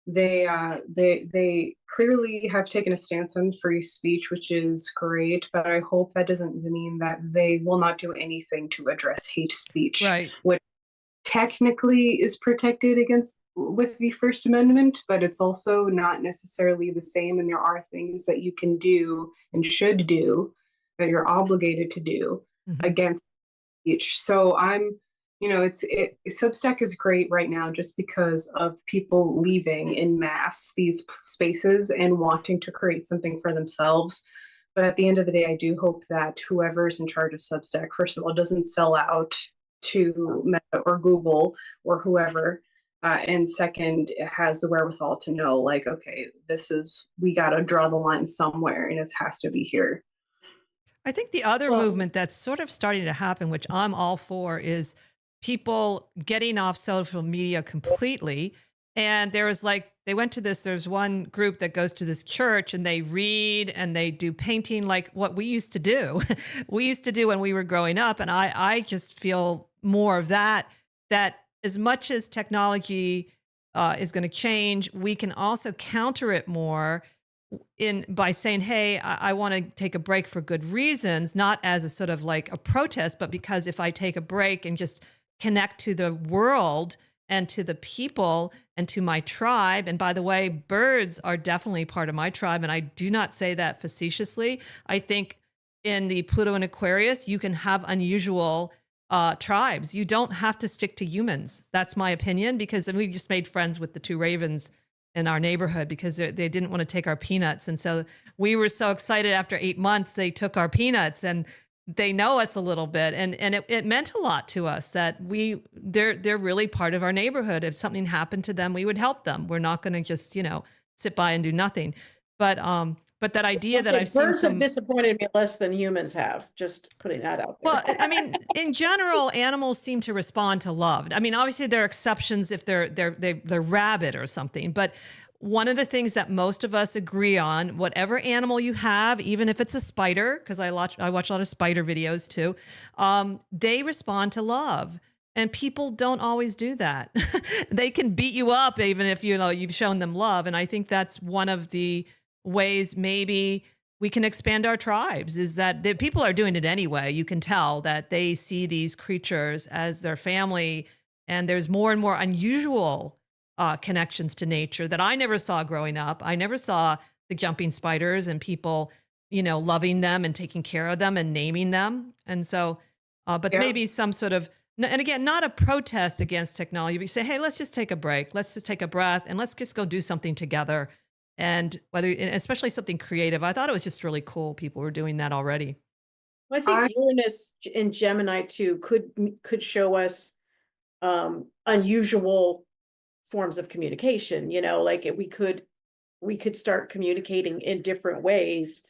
they clearly have taken a stance on free speech, which is great, but I hope that doesn't mean that they will not do anything to address hate speech, Right. which technically is protected against with the First Amendment, but it's also not necessarily the same. And there are things that you can do and should do that you're obligated to do against speech. So Substack is great right now just because of people leaving in mass these spaces and wanting to create something for themselves. But at the end of the day, I do hope that whoever's in charge of Substack, first of all, doesn't sell out to Meta or Google or whoever. And second, it has the wherewithal to know, like, okay, we got to draw the line somewhere, and it has to be here. I think the other movement that's sort of starting to happen, which I'm all for, is people getting off social media completely. And there's one group that goes to this church and they read and they do painting like what we used to do. We used to do when we were growing up. And I just feel more of that as much as technology is going to change, we can also counter it more by saying, hey, I want to take a break for good reasons, not as a sort of like a protest, but because if I take a break and just connect to the world and to the people and to my tribe. And by the way, birds are definitely part of my tribe. And I do not say that facetiously. I think in the Pluto and Aquarius, you can have unusual tribes. You don't have to stick to humans. That's my opinion, because we just made friends with the two ravens in our neighborhood because they didn't want to take our peanuts. And so we were so excited after 8 months, they took our peanuts, and they know us a little bit. And it meant a lot to us that they're really part of our neighborhood. If something happened to them, we would help them. We're not going to just, sit by and do nothing. But that idea that I've seen birds have disappointed me less than humans have, just putting that out there. Well, I mean, in general, animals seem to respond to love. I mean, obviously there are exceptions if they're rabid or something, but one of the things that most of us agree on, whatever animal you have, even if it's a spider, because I watch a lot of spider videos too, they respond to love. And people don't always do that. They can beat you up even if you've shown them love. And I think that's one of the ways maybe we can expand our tribes, is that the people are doing it anyway. You can tell that they see these creatures as their family, and there's more and more unusual connections to nature that I never saw growing up. I never saw the jumping spiders and people, loving them and taking care of them and naming them. And so, but maybe some sort of, and again, not a protest against technology, but you say, hey, let's just take a break. Let's just take a breath and let's just go do something together. And especially something creative. I thought it was just really cool. People were doing that already. I think Uranus and Gemini too could show us unusual forms of communication. Like we could start communicating in different ways.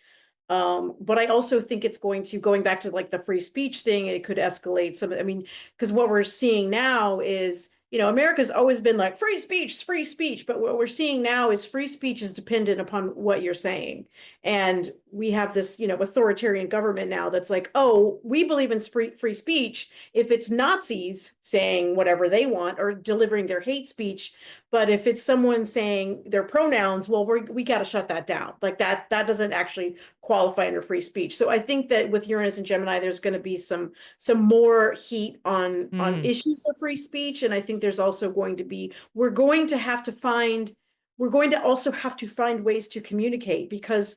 But I also think it's going back to like the free speech thing. It could escalate some. I mean, because what we're seeing now is, America's always been like free speech, but what we're seeing now is free speech is dependent upon what you're saying. And we have this, authoritarian government now that's like, oh, we believe in free speech if it's Nazis saying whatever they want or delivering their hate speech. But if it's someone saying their pronouns, well, we got to shut that down. Like that doesn't actually qualify under free speech. So I think that with Uranus and Gemini, there's going to be some more heat on issues of free speech. And I think there's also going to be, we're going to also have to find ways to communicate, because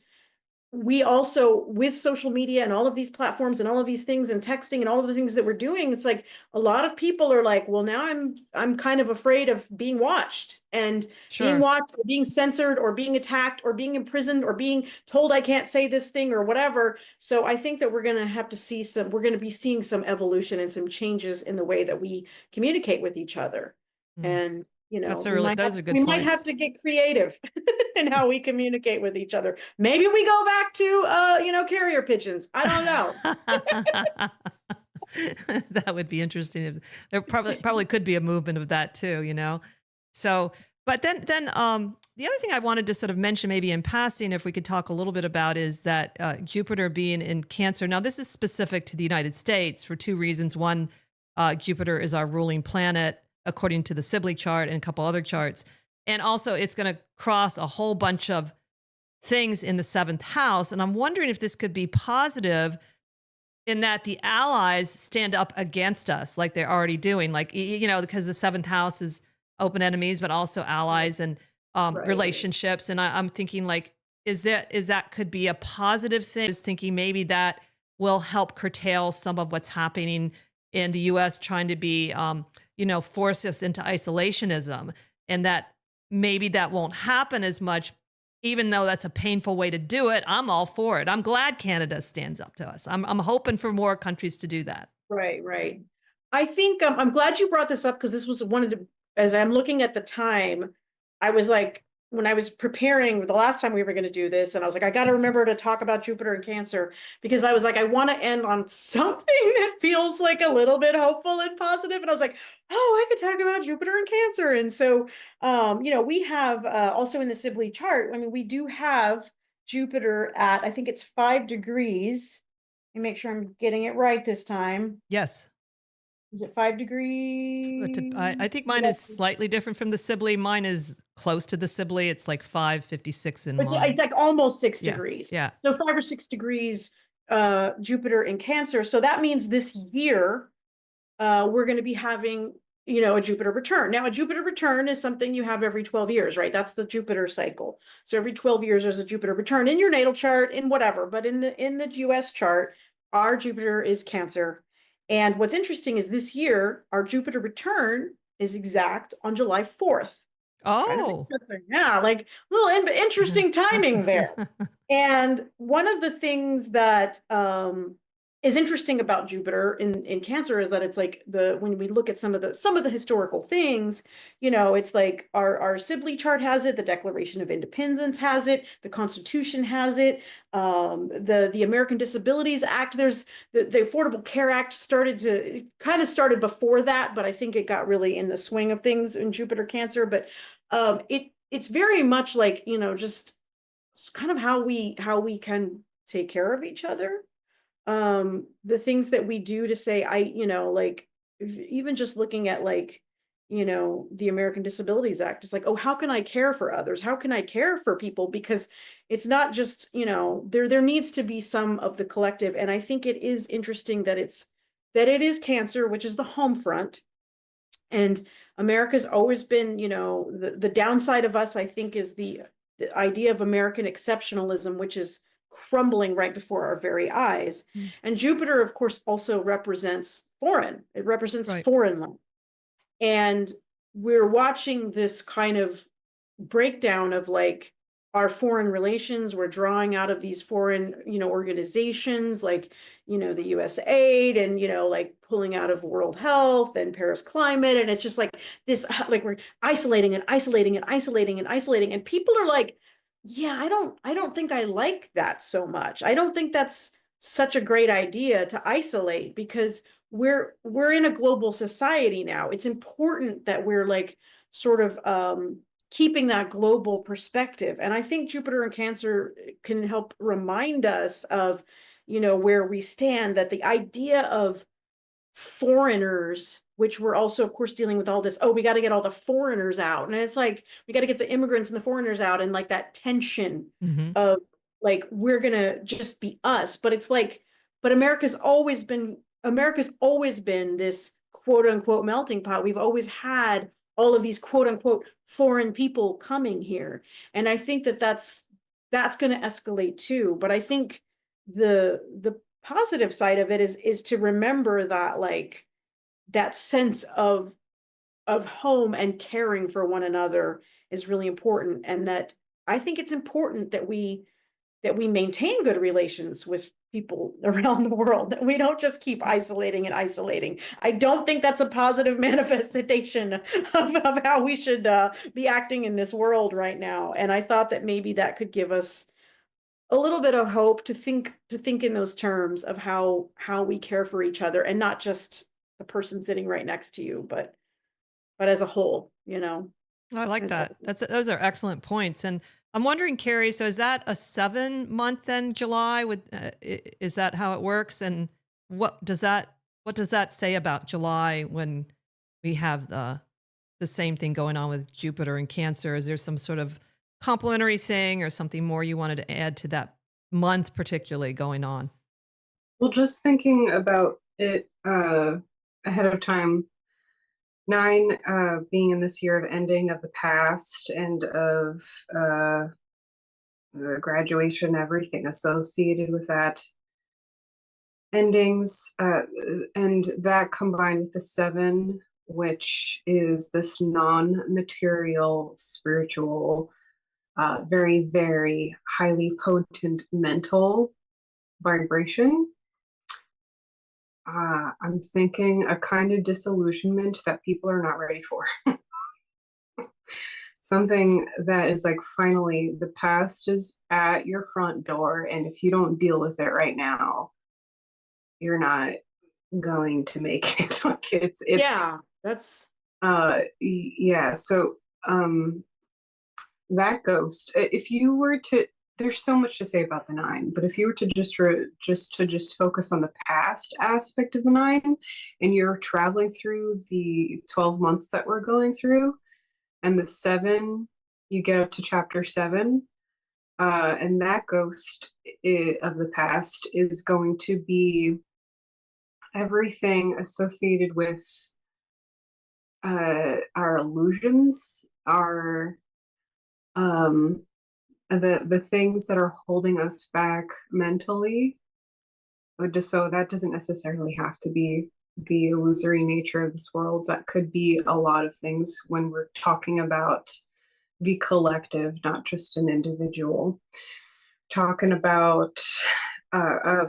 we also, with social media and all of these platforms and all of these things and texting and all of the things that we're doing, it's like a lot of people are like, well, now I'm kind of afraid of being watched and being watched or being censored or being attacked or being imprisoned or being told I can't say this thing or whatever. So I think that we're going to be seeing some evolution and some changes in the way that we communicate with each other. And those are good points. We might have to get creative in how we communicate with each other. Maybe we go back to, carrier pigeons. I don't know. That would be interesting. There probably could be a movement of that too, So, but then the other thing I wanted to sort of mention, maybe in passing, if we could talk a little bit about, is that Jupiter being in Cancer. Now, this is specific to the United States for two reasons. One, Jupiter is our ruling planet, according to the Sibley chart and a couple other charts. And also it's going to cross a whole bunch of things in the 7th house. And I'm wondering if this could be positive in that the allies stand up against us like they're already doing, like, because the 7th house is open enemies, but also allies and relationships. And I'm thinking like, is that could be a positive thing? I was thinking maybe that will help curtail some of what's happening in the U.S. trying to be, force us into isolationism, and that maybe that won't happen as much, even though that's a painful way to do it. I'm all for it. I'm glad Canada stands up to us. I'm hoping for more countries to do that. Right. I think I'm glad you brought this up, because this was one of the, as I'm looking at the time, I was like, when I was preparing the last time we were going to do this, and I was like, I got to remember to talk about Jupiter and Cancer, because I was like, I want to end on something that feels like a little bit hopeful and positive. And I was like, oh, I could talk about Jupiter and Cancer. And so, we have also in the Sibley chart, I mean, we do have Jupiter at, I think it's 5 degrees. Let me make sure I'm getting it right this time. Yes. Is it 5 degrees? I think mine is slightly different from the Sibley. Mine is close to the Sibley. It's like 5:56 in mine. It's like almost 6 degrees. Yeah. So 5 or 6 degrees Jupiter in Cancer. So that means this year we're going to be having, a Jupiter return. Now, a Jupiter return is something you have every 12 years, right? That's the Jupiter cycle. So every 12 years there's a Jupiter return in your natal chart, in whatever. But in the US chart, our Jupiter is Cancer. And what's interesting is this year, our Jupiter return is exact on July 4th. Kind of Oh. interesting. Yeah, like little interesting timing there. And one of the things that is interesting about Jupiter in Cancer is that it's like when we look at some of the historical things, you know, it's like our Sibley chart has it, the Declaration of Independence has it, the Constitution has it, the American Disabilities Act. There's the Affordable Care Act kind of started before that, but I think it got really in the swing of things in Jupiter Cancer. But it's very much like, you know, just kind of how we can take care of each other. The things that we do to say, you know, like even just looking at like, you know, the American Disabilities Act, it's like, oh, how can I care for others? How can I care for people? Because it's not just, you know, there needs to be some of the collective. And I think it is interesting that it is Cancer, which is the home front. And America's always been, you know, the downside of us, I think, is the idea of American exceptionalism, which is crumbling right before our very eyes. And Jupiter, of course, also represents foreign. It represents Right. foreign land. And we're watching this kind of breakdown of like our foreign relations. We're drawing out of these foreign, you know, organizations like, you know, the USAID and, you know, like pulling out of World Health and Paris Climate. And it's just like this, like we're isolating and isolating and isolating and isolating. And people are like, yeah, I don't think I like that so much. I don't think that's such a great idea to isolate, because we're in a global society now. It's important that we're like sort of keeping that global perspective. And I think Jupiter and Cancer can help remind us of, you know, where we stand, that the idea of foreigners, which we're also, of course, dealing with all this, oh, we got to get all the foreigners out. And it's like, we got to get the immigrants and the foreigners out, and like that tension of like, we're going to just be us. But it's like, but America's always been this quote unquote melting pot. We've always had all of these quote unquote foreign people coming here. And I think that that's going to escalate too. But I think the positive side of it is to remember that, like, that sense of home and caring for one another is really important. And that I think it's important that we maintain good relations with people around the world, that we don't just keep isolating and isolating. I don't think that's a positive manifestation of how we should be acting in this world right now. And I thought that maybe that could give us a little bit of hope to think in those terms of how we care for each other, and not just the person sitting right next to you, but as a whole, you know. I like that. Those are excellent points. And I'm wondering, Kerry, so is that a 7-month then, July? Is that how it works? And what does that say about July when we have the same thing going on with Jupiter and Cancer? Is there some sort of complementary thing or something more you wanted to add to that month particularly going on? Well, just thinking about it ahead of time, 9 being in this year of ending of the past and of the graduation, everything associated with that, endings, and that combined with the 7, which is this non-material, spiritual, very, very highly potent mental vibration. I'm thinking a kind of disillusionment that people are not ready for. Something that is like, finally, the past is at your front door, and if you don't deal with it right now, you're not going to make it. Like it's yeah, that's yeah. So that ghost, if you were to, there's so much to say about the 9, but if you were to just focus on the past aspect of the 9, and you're traveling through the 12 months that we're going through, and the 7, you get up to chapter 7, and that ghost of the past is going to be everything associated with our illusions, our the things that are holding us back mentally. So that doesn't necessarily have to be the illusory nature of this world. That could be a lot of things when we're talking about the collective, not just an individual. Talking about a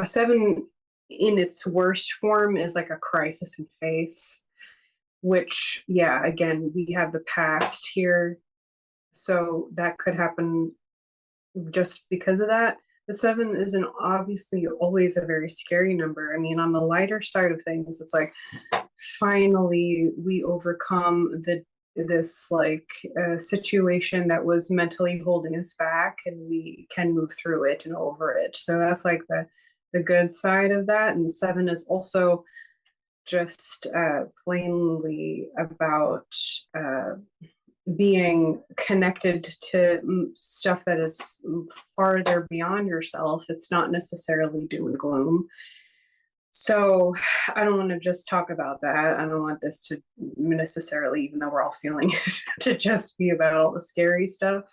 7 in its worst form is like a crisis in faith, which, yeah, again, we have the past here. So that could happen just because of that. The 7 isn't obviously always a very scary number. I mean, on the lighter side of things, it's like finally we overcome this like situation that was mentally holding us back, and we can move through it and over it. So that's like the good side of that. And 7 is also just plainly about being connected to stuff that is farther beyond yourself. It's not necessarily doom and gloom. So I don't want to just talk about that. I don't want this to necessarily, even though we're all feeling it, to just be about all the scary stuff.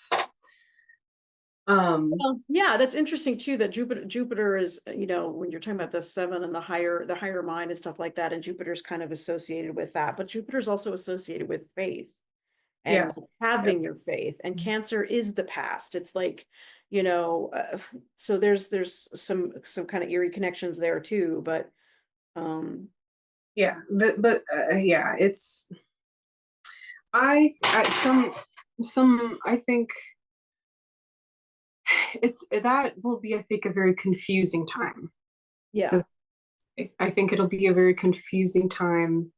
Well, yeah, that's interesting too, that Jupiter is, you know, when you're talking about the 7 and the higher mind and stuff like that, and Jupiter's kind of associated with that, but Jupiter's also associated with faith and Yes. having your faith, and Cancer is the past. It's like, you know, so there's some kind of eerie connections there too, but yeah, yeah, it's I think that will be, I think, a very confusing time. yeah, I think it'll be a very confusing time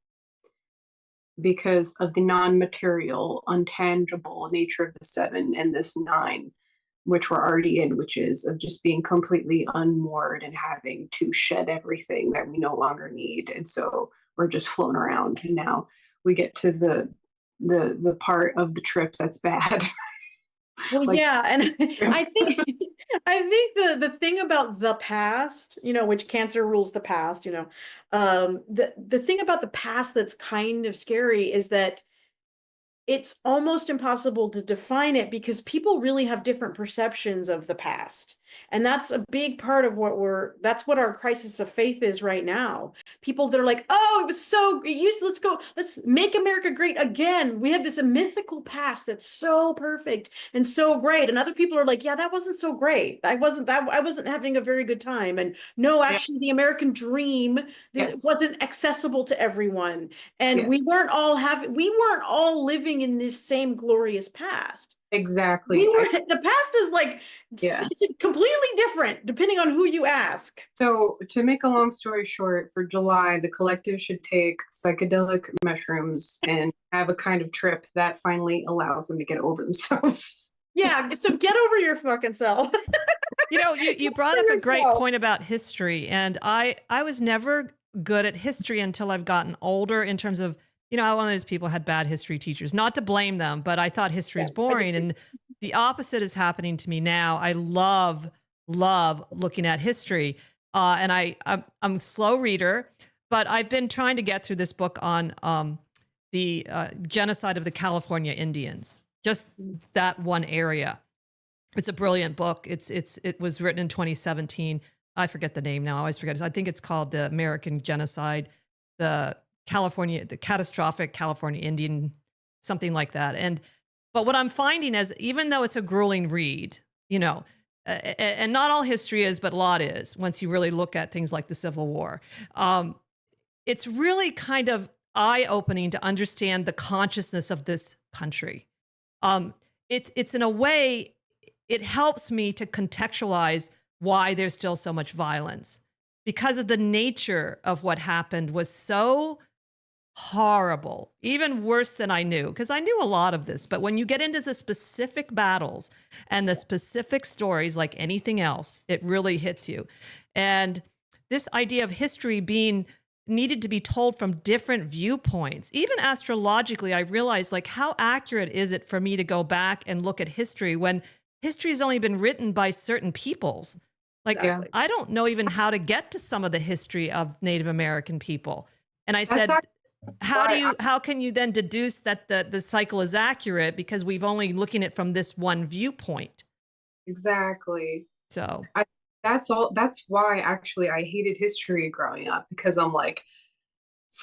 because of the non-material, untangible nature of the 7 and this 9, which we're already in, which is of just being completely unmoored and having to shed everything that we no longer need. And so we're just floating around. And now we get to the part of the trip that's bad. well, Like- yeah, and I think the thing about the past, you know, which Cancer rules the past, you know, the thing about the past that's kind of scary is that it's almost impossible to define it, because people really have different perceptions of the past. And that's a big part of that's what our crisis of faith is right now. People that are like, oh, it was so let's make America great again. We have this mythical past that's so perfect and so great. And other people are like, yeah, that wasn't so great. I wasn't having a very good time. And no, actually, the American dream, Yes. wasn't accessible to everyone. And Yes. we weren't all living in this same glorious past. Exactly. The past is like, Yeah. it's completely different depending on who you ask. So to make a long story short, for July, the collective should take psychedelic mushrooms and have a kind of trip that finally allows them to get over themselves. Yeah, so get over your fucking self. You know, you brought up a great yourself. point about history, and I was never good at history until I've gotten older, in terms of, you know, one of those people had bad history teachers. Not to blame them, but I thought history is boring, and the opposite is happening to me now. I love looking at history, and I'm a slow reader, but I've been trying to get through this book on the genocide of the California Indians, just that one area. It's a brilliant book. It was written in 2017. I forget the name now. I always forget. I think it's called The American Genocide, the catastrophic California Indian, something like that. But what I'm finding is, even though it's a grueling read, you know, and not all history is, but a lot is, once you really look at things like the Civil War, it's really kind of eye-opening to understand the consciousness of this country. It's in a way, it helps me to contextualize why there's still so much violence, because of the nature of what happened was so horrible, even worse than I knew, because I knew a lot of this. But when you get into the specific battles and the specific stories, like anything else, it really hits you. And this idea of history being needed to be told from different viewpoints, even astrologically, I realized, like, how accurate is it for me to go back and look at history when history has only been written by certain peoples? Like, Exactly. I don't know even how to get to some of the history of Native American people. And I said, how can you then deduce that the cycle is accurate, because we've only looking at it from this one viewpoint? Exactly. So That's why actually I hated history growing up, because I'm like,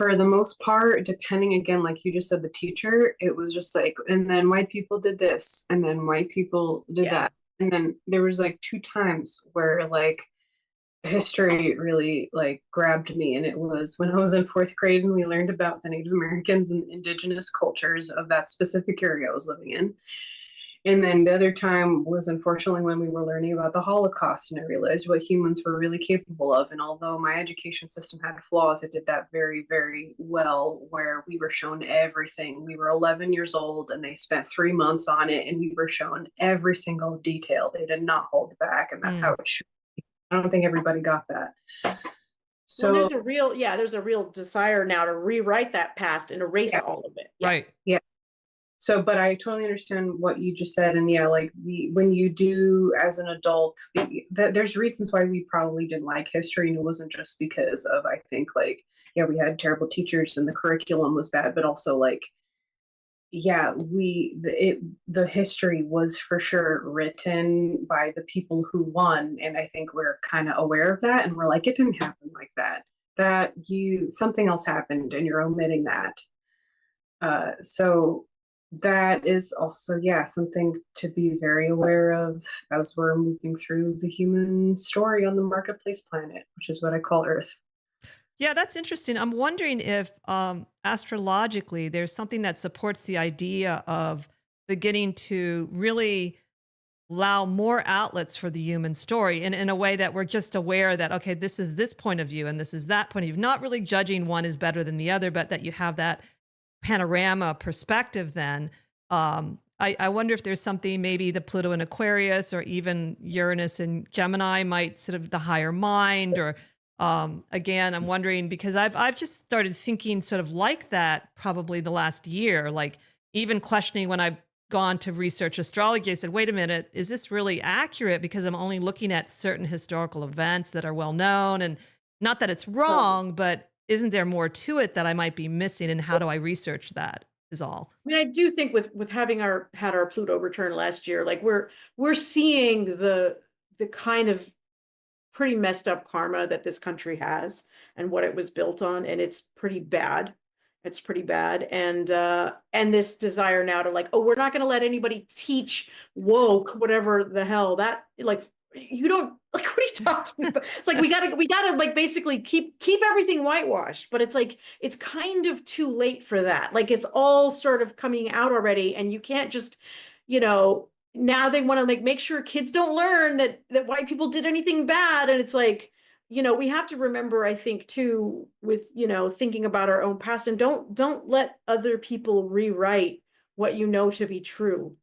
for the most part, depending again, like you just said, the teacher, it was just like, and then white people did this, and then white people did Yeah. that. And then there was like 2 times where like history really like grabbed me. And it was when I was in 4th grade and we learned about the Native Americans and indigenous cultures of that specific area I was living in. And then the other time was unfortunately when we were learning about the Holocaust, and I realized what humans were really capable of. And although my education system had flaws, it did that very, very well, where we were shown everything. We were 11 years old and they spent 3 months on it, and we were shown every single detail. They did not hold back, and that's how it should be. I don't think everybody got that. So Well, there's a real desire now to rewrite that past and erase all of it. Yeah. Right. yeah. So, but I totally understand what you just said. And yeah, like when you do as an adult, there's reasons why we probably didn't like history. And it wasn't just because of, I think like, yeah, we had terrible teachers and the curriculum was bad, but also like, yeah, the history was for sure written by the people who won. And I think we're kind of aware of that. And we're like, it didn't happen like that, something else happened and you're omitting that. So that is also, yeah, something to be very aware of as we're moving through the human story on the marketplace planet, which is what I call Earth. Yeah, that's interesting. I'm wondering if astrologically there's something that supports the idea of beginning to really allow more outlets for the human story in a way that we're just aware that, okay, this is this point of view and this is that point of view, not really judging one is better than the other, but that you have that panorama perspective then. I wonder if there's something, maybe the Pluto in Aquarius or even Uranus and Gemini might sort of the higher mind, or again, I'm wondering because I've just started thinking sort of like that probably the last year, like even questioning when I've gone to research astrology, I said, wait a minute, is this really accurate? Because I'm only looking at certain historical events that are well known, and not that it's wrong, but isn't there more to it that I might be missing? And how do I research that is all. I mean, I do think with having had our Pluto return last year, like we're seeing the kind of pretty messed up karma that this country has and what it was built on, and it's pretty bad. It's pretty bad. And this desire now to like, oh, we're not going to let anybody teach woke, whatever the hell that, like, you don't, like, what are you talking about? It's like, we gotta like basically keep everything whitewashed, but it's like, it's kind of too late for that. Like, it's all sort of coming out already, and you can't just, now they want to like make sure kids don't learn that white people did anything bad. And it's like, we have to remember, I think too, with, thinking about our own past, and don't let other people rewrite what you know to be true.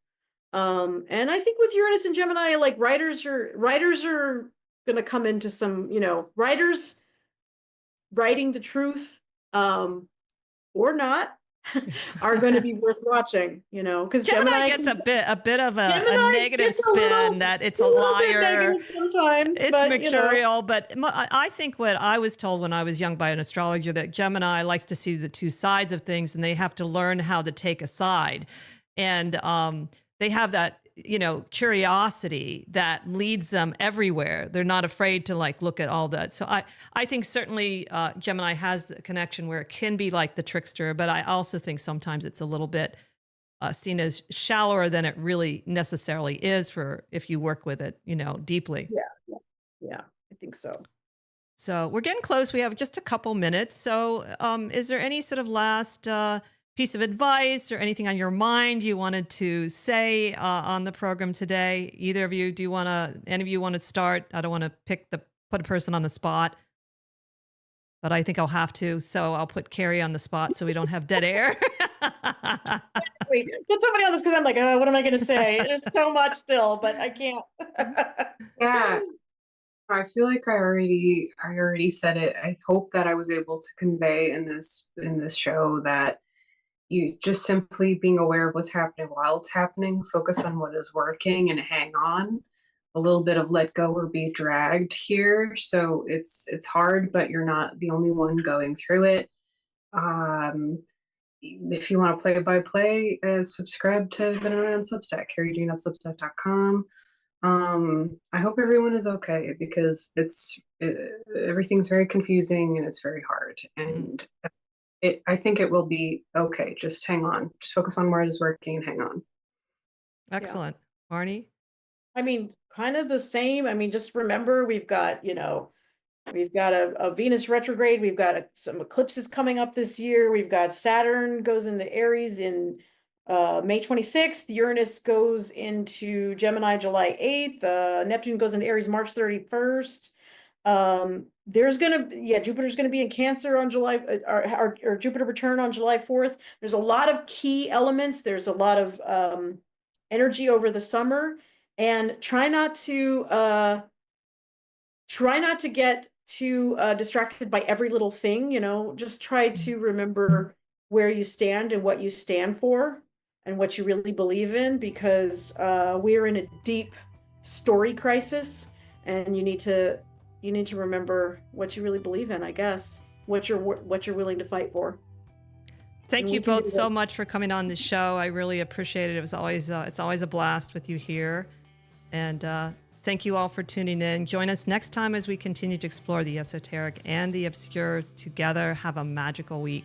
And I think with Uranus and Gemini, like writers are gonna come into some, writers writing the truth, or not, are going to be worth watching, because Gemini gets a bit of a negative spin that it's a liar. Sometimes it's mercurial, but I think what I was told when I was young by an astrologer, that Gemini likes to see the two sides of things, and they have to learn how to take a side. And they have that, curiosity that leads them everywhere. They're not afraid to like look at all that. So I think certainly Gemini has the connection where it can be like the trickster, but I also think sometimes it's a little bit seen as shallower than it really necessarily is for if you work with it, deeply. Yeah, I think so. So we're getting close. We have just a couple minutes. So is there any sort of last piece of advice or anything on your mind you wanted to say on the program today? Either of you, any of you want to start? I don't want to put a person on the spot, but I think I'll have to. So I'll put Kerry on the spot so we don't have dead air. Wait, put somebody on this, because I'm like, what am I going to say? There's so much still, but I can't. Yeah. I feel like I already said it. I hope that I was able to convey in this show that you just simply being aware of what's happening while it's happening, focus on what is working and hang on. A little bit of let go or be dragged here. So it's hard, but you're not the only one going through it. If you want to play by play, subscribe to Vanilla on Substack, kerryjane.substack.com. I hope everyone is okay, because everything's very confusing and it's very hard. And I think it will be okay. Just hang on. Just focus on where it is working and hang on. Excellent. Marnie? I mean, kind of the same. I mean, just remember we've got, we've got a Venus retrograde. We've got some eclipses coming up this year. We've got Saturn goes into Aries in May 26th. Uranus goes into Gemini July 8th. Neptune goes into Aries March 31st. Jupiter's going to be in Cancer on July, or Jupiter return on July 4th. There's a lot of key elements. There's a lot of energy over the summer, and try not to get too distracted by every little thing. Just try to remember where you stand and what you stand for and what you really believe in, because we're in a deep story crisis, and you need to remember what you really believe in, I guess, what you're willing to fight for. Thank you both so much for coming on the show. I really appreciate it. It was always it's always a blast with you here. And thank you all for tuning in. Join us next time as we continue to explore the esoteric and the obscure together. Have a magical week.